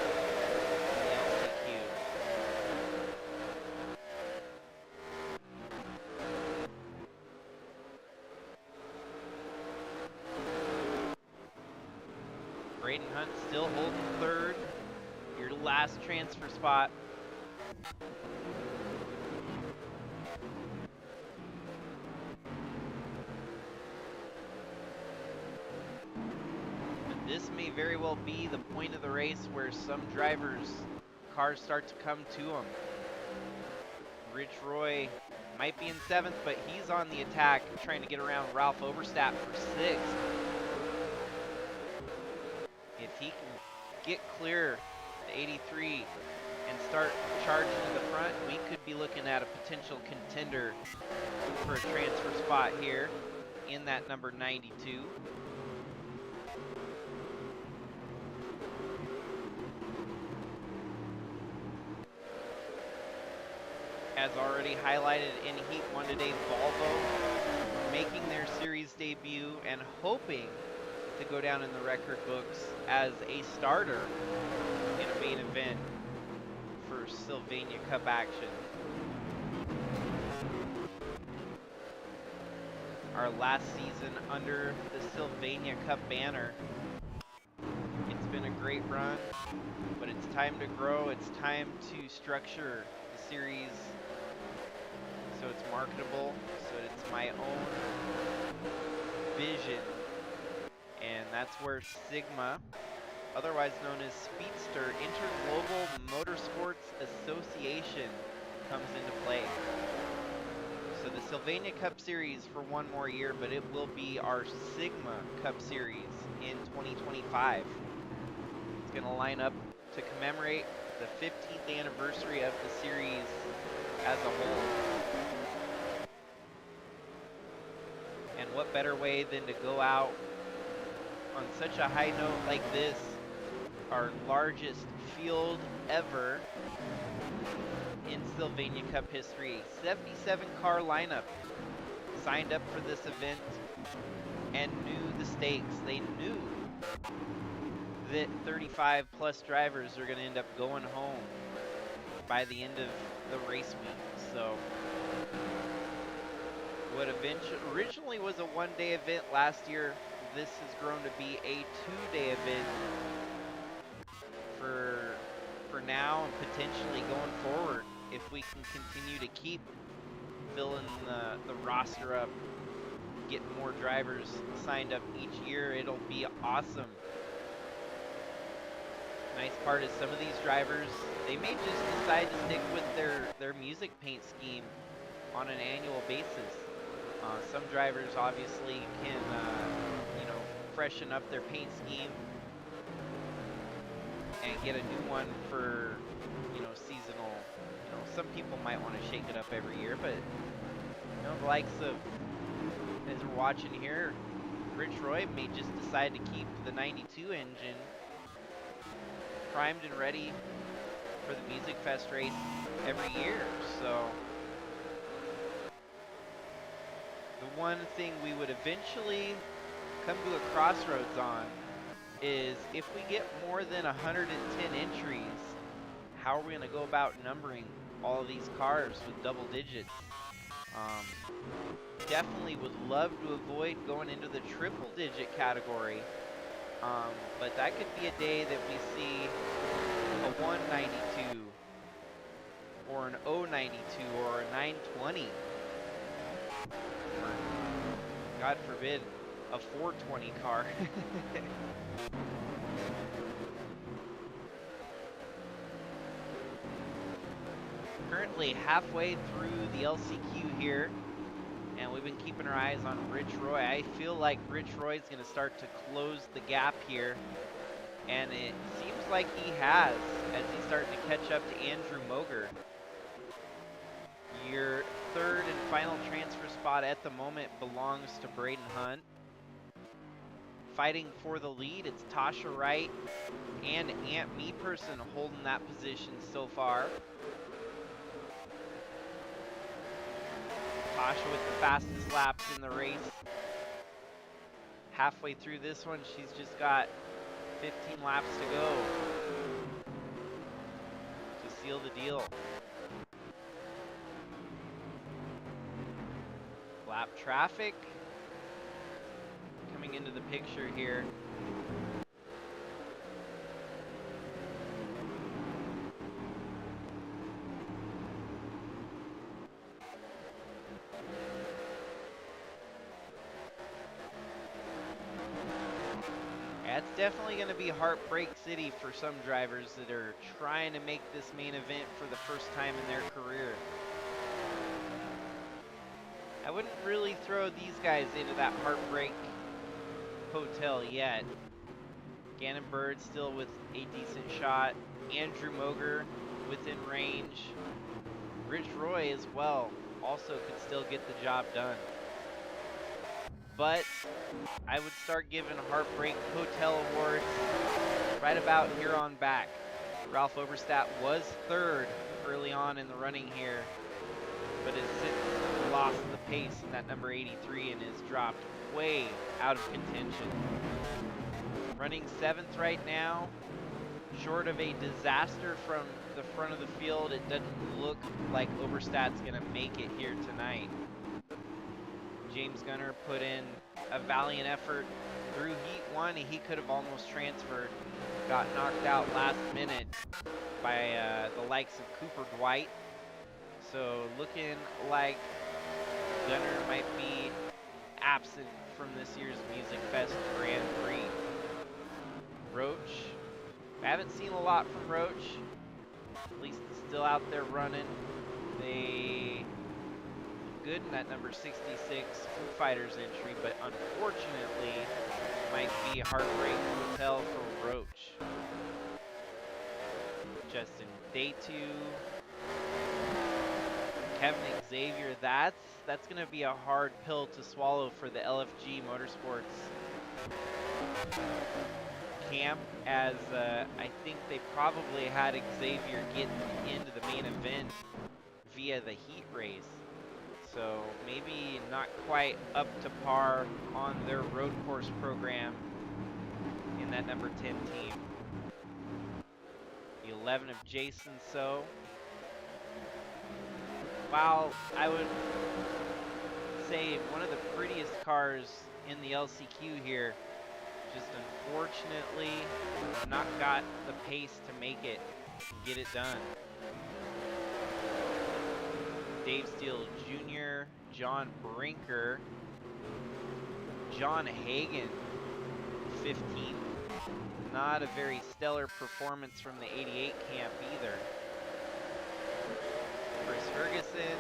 Speaker 1: Braden Hunt still holding third. Your last transfer spot. But this may very well be the point of the race where some drivers' cars start to come to them. Rich Roy might be in 7th, but he's on the attack, trying to get around Ralph Overstapp for 6th. If he can get clear to 83 and start charging to the front, we could be looking at a potential contender for a transfer spot here in that number 92. As already highlighted in Heat 1 today, Volvo making their series debut and hoping to go down in the record books as a starter in a main event for Sylvania Cup action. Our last season under the Sylvania Cup banner. It's been a great run, but it's time to grow. It's time to structure the series so it's marketable, so it's my own vision. And that's where Sigma, otherwise known as Speedster, Interglobal Motorsports Association, comes into play. So the Sylvania Cup Series for one more year, but it will be our Sigma Cup Series in 2025. It's going to line up to commemorate the 15th anniversary of the series as a whole. And what better way than to go out on such a high note like this, our largest field ever in Sylvania Cup history. 77 car lineup signed up for this event and knew the stakes. They knew that 35 plus drivers are going to end up going home by the end of the race week. So what originally was a one-day event last year, this has grown to be a two-day event for now and potentially going forward. If we can continue to keep filling the roster up, getting more drivers signed up each year, it'll be awesome. Nice part is some of these drivers, they may just decide to stick with their music paint scheme on an annual basis. Some drivers obviously can freshen up their paint scheme and get a new one for seasonal. Some people might want to shake it up every year, but the likes of, as we're watching here, Rich Roy may just decide to keep the 92 engine primed and ready for the MusicFest race every year. So the one thing we would eventually come to a crossroads on is if we get more than 110 entries, how are we going to go about numbering all of these cars with double digits? Definitely would love to avoid going into the triple digit category, but that could be a day that we see a 192 or an 092 or a 920, or God forbid, a 420 car. Currently halfway through the LCQ here, and we've been keeping our eyes on Rich Roy. I feel like Rich Roy's going to start to close the gap here, and it seems like he has, as he's starting to catch up to Andrew Moger. Your third and final transfer spot at the moment belongs to Braden Hunt. Fighting for the lead, it's Tasha Wright and Ant Meeperson holding that position so far. Tasha with the fastest laps in the race. Halfway through this one, she's just got 15 laps to go to seal the deal. Lap traffic coming into the picture here. That's definitely going to be heartbreak city for some drivers that are trying to make this main event for the first time in their career. I wouldn't really throw these guys into that heartbreak hotel yet. Gannon Bird still with a decent shot. Andrew Moger within range. Rich Roy as well also could still get the job done. But I would start giving Heartbreak Hotel awards right about here on back. Ralph Oberstadt was third early on in the running here, but has since lost the pace in that number 83 and has dropped way out of contention. Running seventh right now, short of a disaster from the front of the field, it doesn't look like Oberstadt's gonna make it here tonight. James Gunner put in a valiant effort through heat one. He could have almost transferred, got knocked out last minute by the likes of Cooper Dwight. So looking like Gunner might be absent from this year's MusicFest Grand Prix. Roach, I haven't seen a lot from Roach, at least still out there running. They good in that number 66 Foo Fighters entry, but unfortunately might be a heartbreak hotel for Roach. Justin Daytu, Kevin Xavier, that's going to be a hard pill to swallow for the LFG Motorsports camp, as I think they probably had Xavier get into the main event via the heat race. So maybe not quite up to par on their road course program in that number 10 team. The 11 of Jason So. While I would say one of the prettiest cars in the LCQ here, just unfortunately not got the pace to make it and get it done. Dave Steele Jr., John Brinker, John Hagan, 15th. Not a very stellar performance from the 88 camp either. Chris Ferguson,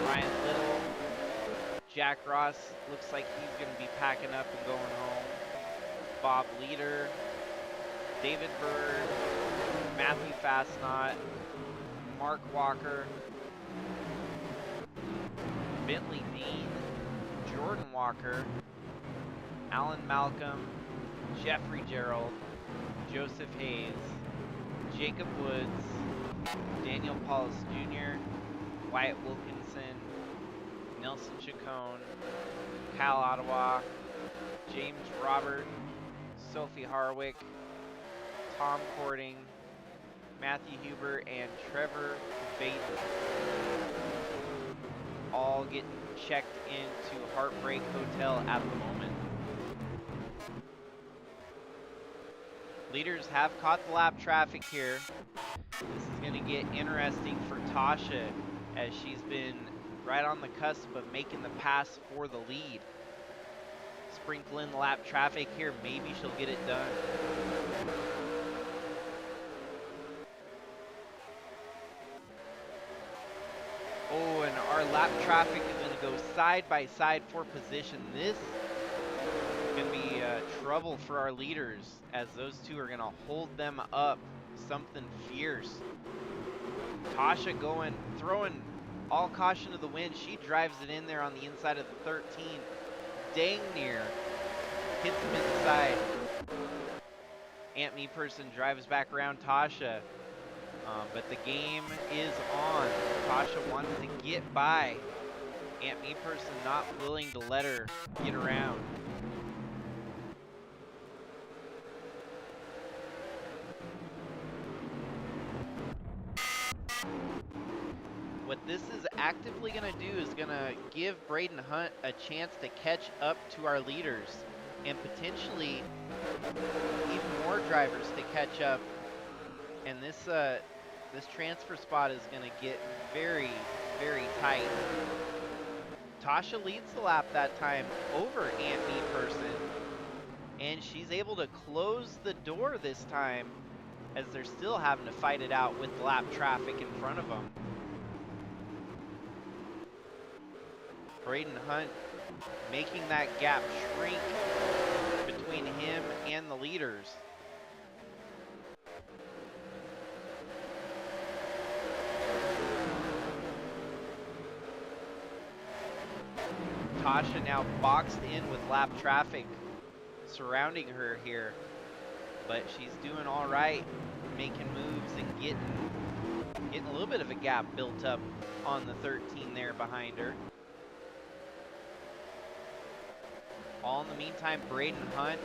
Speaker 1: Ryan Little, Jack Ross looks like he's going to be packing up and going home. Bob Leader, David Bird, Matthew Fastnot, Mark Walker, Bentley Dean, Jordan Walker, Alan Malcolm, Jeffrey Gerald, Joseph Hayes, Jacob Woods, Daniel Paulus Jr., Wyatt Wilkinson, Nelson Chacon, Kyle Ottawa, James Robert, Sophie Harwick, Tom Cording, Matthew Huber, and Trevor Baden. All getting checked into Heartbreak Hotel at the moment. Leaders have caught the lap traffic here. This is going to get interesting for Tasha as she's been right on the cusp of making the pass for the lead. Sprinkle in the lap traffic here, maybe she'll get it done. Oh, and our lap traffic is going to go side by side for position. This is going to be trouble for our leaders as those two are going to hold them up something fierce. Tasha throwing all caution to the wind. She drives it in there on the inside of the 13. Dang near. Hits him inside. Aunt Me Person drives back around Tasha. But the game is on. Tasha wants to get by. Aunt Me Person not willing to let her get around. What this is actively going to do is going to give Braden Hunt a chance to catch up to our leaders and potentially even more drivers to catch up. And this transfer spot is going to get very, very tight. Tasha leads the lap that time over Aunt Me Person, and she's able to close the door this time as they're still having to fight it out with the lap traffic in front of them. Braden Hunt making that gap shrink between him and the leaders. Tasha now boxed in with lap traffic surrounding her here, but she's doing all right, making moves and getting a little bit of a gap built up on the 13 there behind her. All in the meantime, Braden Hunt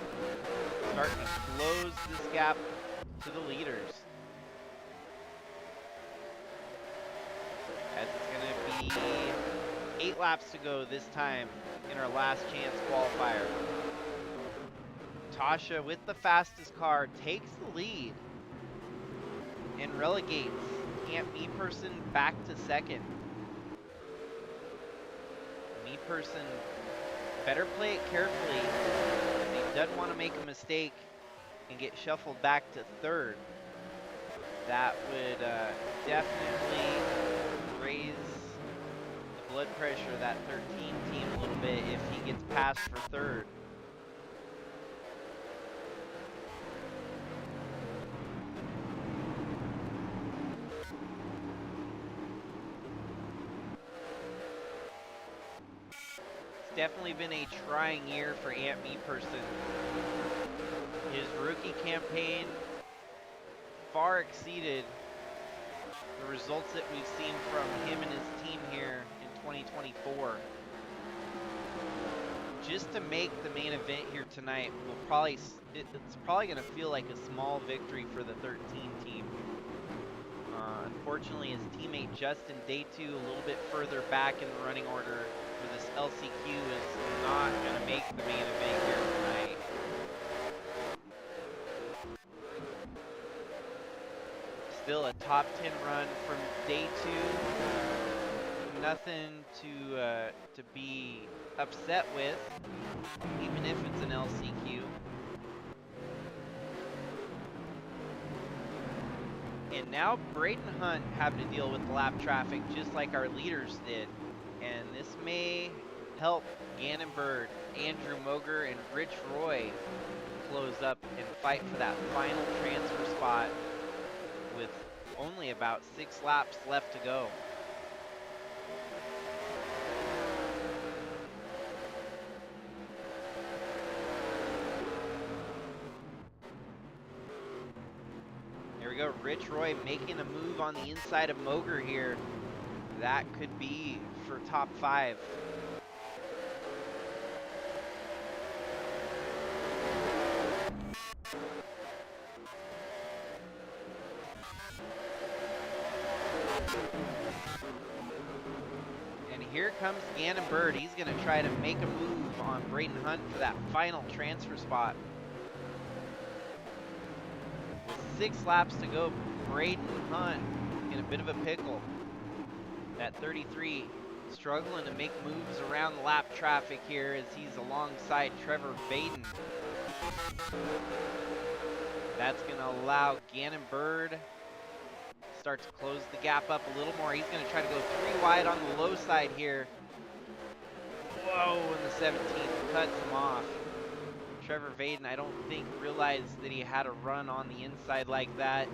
Speaker 1: starting to close this gap to the leaders. As it's going to be 8 laps to go this time in our last chance qualifier. Tasha with the fastest car takes the lead and relegates Aunt Me Person back to second. Me Person better play it carefully. He doesn't want to make a mistake and get shuffled back to third. That would definitely raise the blood pressure of that 13 team a little bit if he gets passed for third. Definitely been a trying year for Aunt Me Person. His rookie campaign far exceeded the results that we've seen from him and his team here in 2024. Just to make the main event here tonight, it's probably going to feel like a small victory for the 13 team. Unfortunately, his teammate Justin Day 2 a little bit further back in the running order for this LCQ is not going to make the main event here tonight. Still a top 10 run from Day 2. Nothing to be upset with, even if it's an LCQ. And now Braden Hunt having to deal with the lap traffic just like our leaders did. And this may help Gannon Bird, Andrew Moger, and Rich Roy close up and fight for that final transfer spot with only about 6 laps left to go. Rich Roy making a move on the inside of Moger here. That could be for top 5. And here comes Gannon Bird. He's going to try to make a move on Braden Hunt for that final transfer spot. With 6 laps to go, Braden Hunt in a bit of a pickle. That 33 struggling to make moves around the lap traffic here as he's alongside Trevor Vaden. That's going to allow Gannon Bird start to close the gap up a little more. He's going to try to go 3 wide on the low side here. Whoa, and the 17th cuts him off. Trevor Vaden, I don't think, realized that he had a run on the inside like that.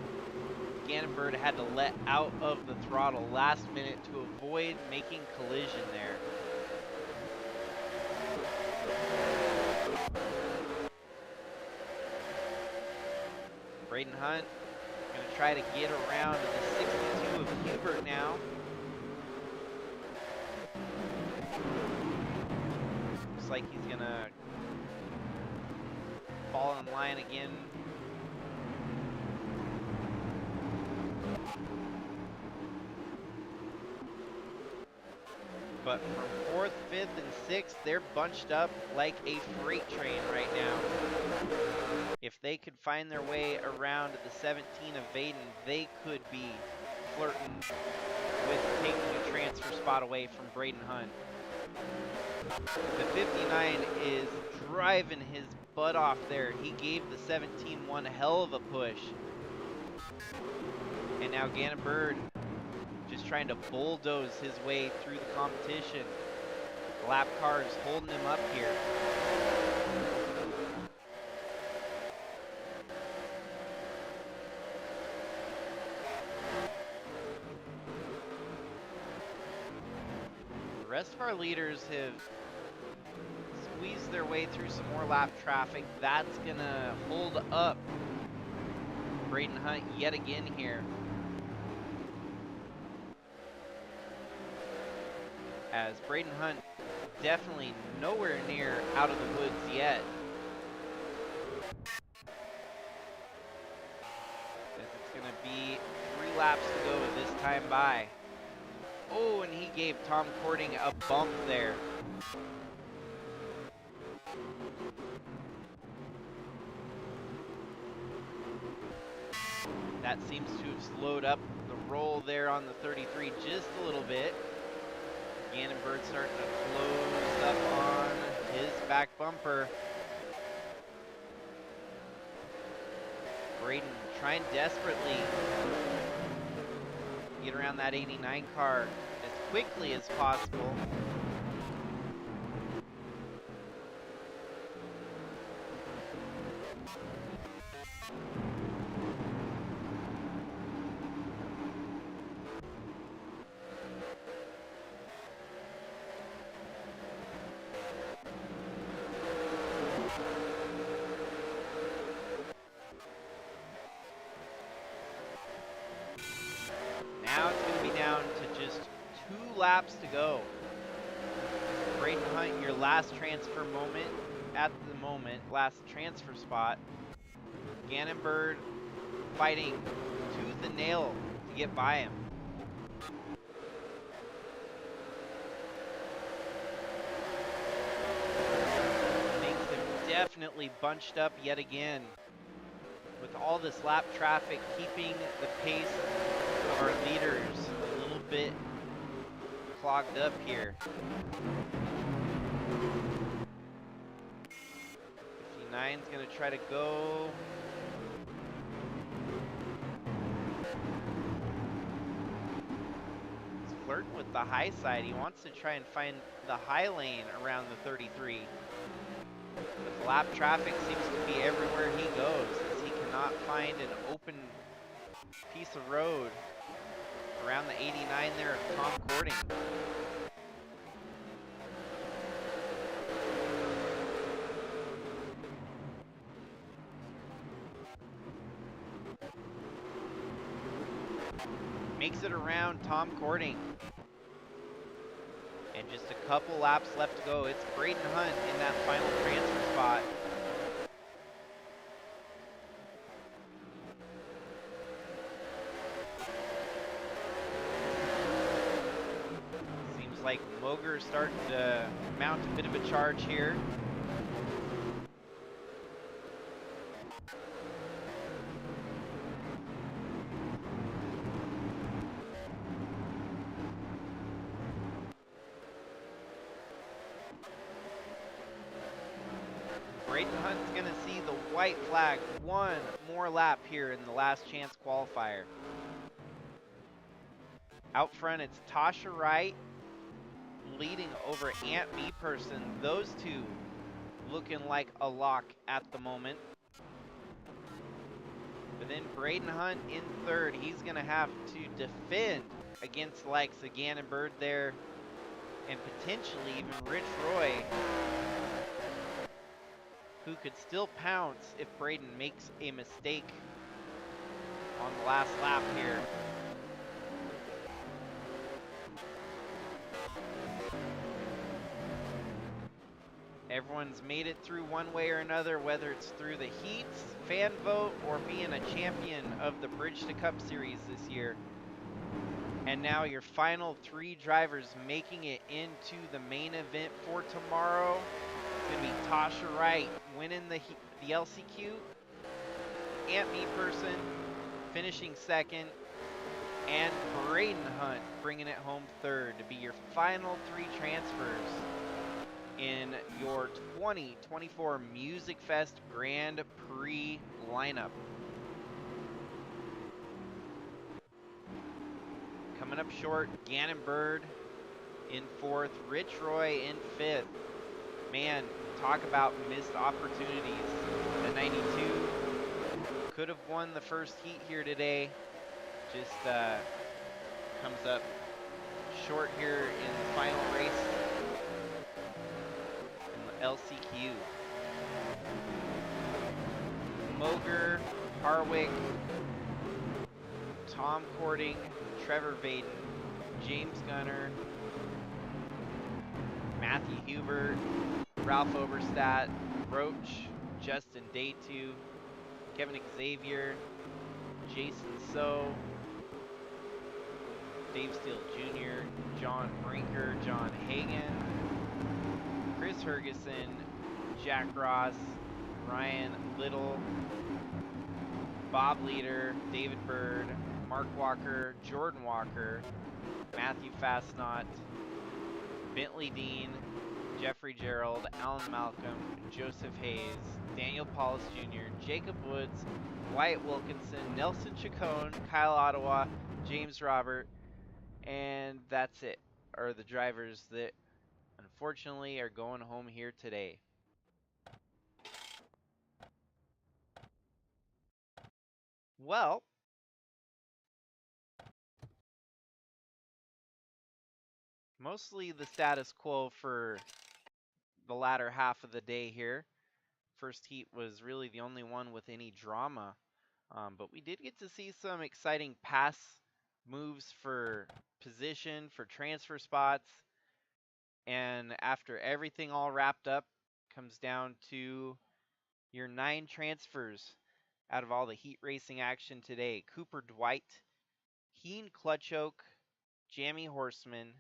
Speaker 1: Gannon Bird had to let out of the throttle last minute to avoid making collision there. Braden Hunt going to try to get around the 62 of Hubert now. Looks like he's going to fall in line again. But from 4th, 5th, and 6th, they're bunched up like a freight train right now. If they could find their way around the 17 of Vaden, they could be flirting with taking a transfer spot away from Braden Hunt. The 59 is driving his butt off there. He gave the 17 one hell of a push. And now Gannon Bird just trying to bulldoze his way through the competition. Lap cars holding him up here. The rest of our leaders have squeezed their way through some more lap traffic. That's gonna hold up Braden Hunt yet again here. As Braden Hunt definitely nowhere near out of the woods yet. As it's going to be 3 laps to go this time by. Oh, and he gave Tom Cording a bump there. That seems to have slowed up the roll there on the 33 just a little bit. Gannon Bird starting to close up on his back bumper. Braden trying desperately to get around that 89 car as quickly as possible. Now it's going to be down to just 2 laps to go. Braden Hunt, your last transfer moment at the moment, last transfer spot. Gannon Bird fighting tooth and nail to get by him. Things have definitely bunched up yet again, with all this lap traffic keeping the pace of our leaders a little bit clogged up here. 59's going to try to go. He's flirting with the high side. He wants to try and find the high lane around the 33. But the lap traffic seems to be everywhere he goes, as he cannot find an open piece of road around the 89 there of Tom Cording. Makes it around Tom Cording. And just a couple laps left to go. It's Braden Hunt in that final transfer spot. Seems like Moger's starting to mount a bit of a charge here. Braden Hunt's going to see the white flag one more lap here in the last chance qualifier. Out front, it's Tasha Wright leading over Ant Meeperson. Those two looking like a lock at the moment. But then Braden Hunt in third. He's going to have to defend against the likes of Gannon Bird there and potentially even Rich Roy, who could still pounce if Braden makes a mistake on the last lap here. Everyone's made it through one way or another, whether it's through the heats, fan vote, or being a champion of the Bridge to Cup Series this year. And now your final three drivers making it into the main event for tomorrow. It's going to be Tasha Wright winning the LCQ, Ant Meeperson finishing second, and Braden Hunt bringing it home third to be your final three transfers in your 2024 MusicFest Grand Prix lineup. Coming up short, Gannon Bird in fourth, Rich Roy in fifth. Man, talk about missed opportunities. The 92 could have won the first heat here today. Just comes up short here in the final race in the LCQ. Moger, Harwick, Tom Cording, Trevor Vaden, James Gunner, Matthew Hubert, Ralph Oberstadt, Roach, Justin Daytu, Kevin Xavier, Jason So, Dave Steele Jr., John Brinker, John Hagan, Chris Hergeson, Jack Ross, Ryan Little, Bob Leader, David Bird, Mark Walker, Jordan Walker, Matthew Fastnot, Bentley Dean, Jeffrey Gerald, Alan Malcolm, Joseph Hayes, Daniel Paulus Jr., Jacob Woods, Wyatt Wilkinson, Nelson Chacon, Kyle Ottawa, James Robert, and that's it, are the drivers that unfortunately are going home here today. Well, mostly the status quo for the latter half of the day here. First heat was really the only one with any drama, but we did get to see some exciting pass moves for position, for transfer spots, and after everything all wrapped up, comes down to your 9 transfers out of all the heat racing action today. Cooper Dwight, Heen Clutchoke, Jamie Horseman,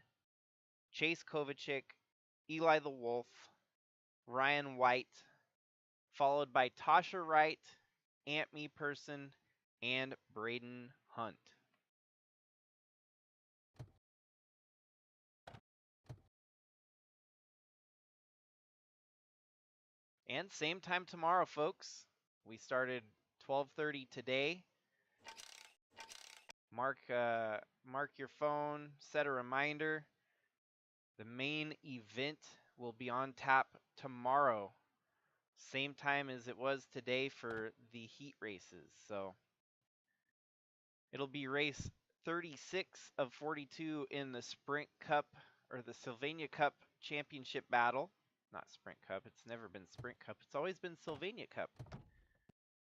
Speaker 1: Chase Kovacic, Eli the Wolf, Ryan White, followed by Tasha Wright, Ant Meeperson, and Braden Hunt. And same time tomorrow, folks. We started 12:30 today. Mark your phone, set a reminder. The main event will be on tap tomorrow. Same time as it was today for the heat races. So it'll be race 36 of 42 in the Sprint Cup, or the Sylvania Cup Championship Battle. Not Sprint Cup, it's never been Sprint Cup, it's always been Sylvania Cup.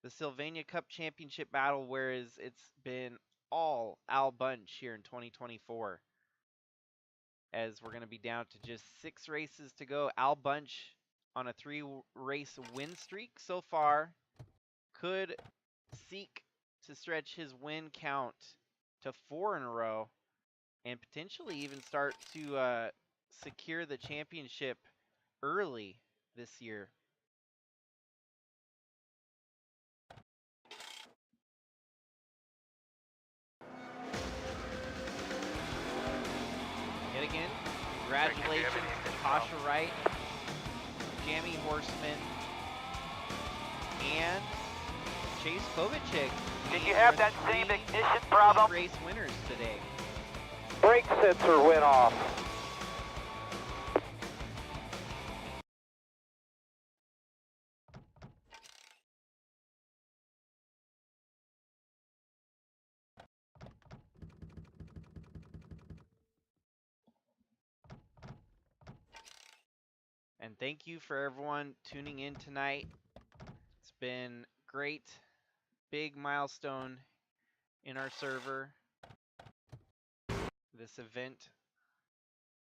Speaker 1: The Sylvania Cup Championship Battle, whereas it's been all Al Bunch here in 2024. As we're going to be down to just 6 races to go. Al Bunch on a 3-race win streak so far could seek to stretch his win count to 4 in a row and potentially even start to secure the championship early this year. Yet again, congratulations to Tasha Wright, Jamie Horseman, and Chase Kovacic.
Speaker 2: Did you have that same ignition problem?
Speaker 1: Race winners today.
Speaker 2: Brake sensor went off.
Speaker 1: And thank you for everyone tuning in tonight. It's been great, big milestone in our server. This event,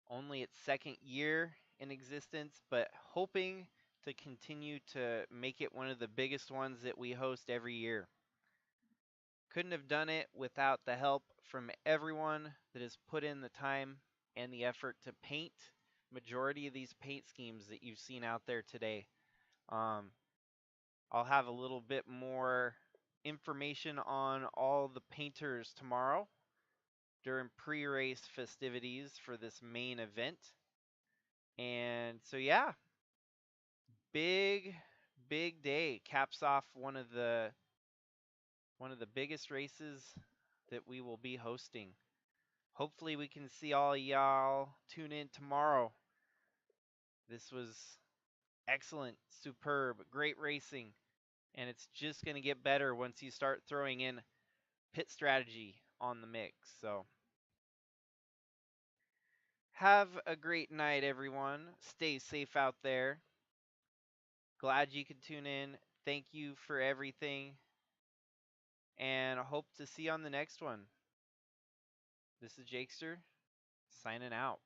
Speaker 1: only its 2nd year in existence, but hoping to continue to make it one of the biggest ones that we host every year. Couldn't have done it without the help from everyone that has put in the time and the effort to paint majority of these paint schemes that you've seen out there today. I'll have a little bit more information on all the painters tomorrow during pre-race festivities for this main event. And so yeah, big day. Caps off one of the biggest races that we will be hosting. Hopefully we can see all y'all tune in tomorrow. This was excellent, superb, great racing, and it's just going to get better once you start throwing in pit strategy on the mix. So have a great night, everyone. Stay safe out there. Glad you could tune in. Thank you for everything, and I hope to see you on the next one. This is Jakester, signing out.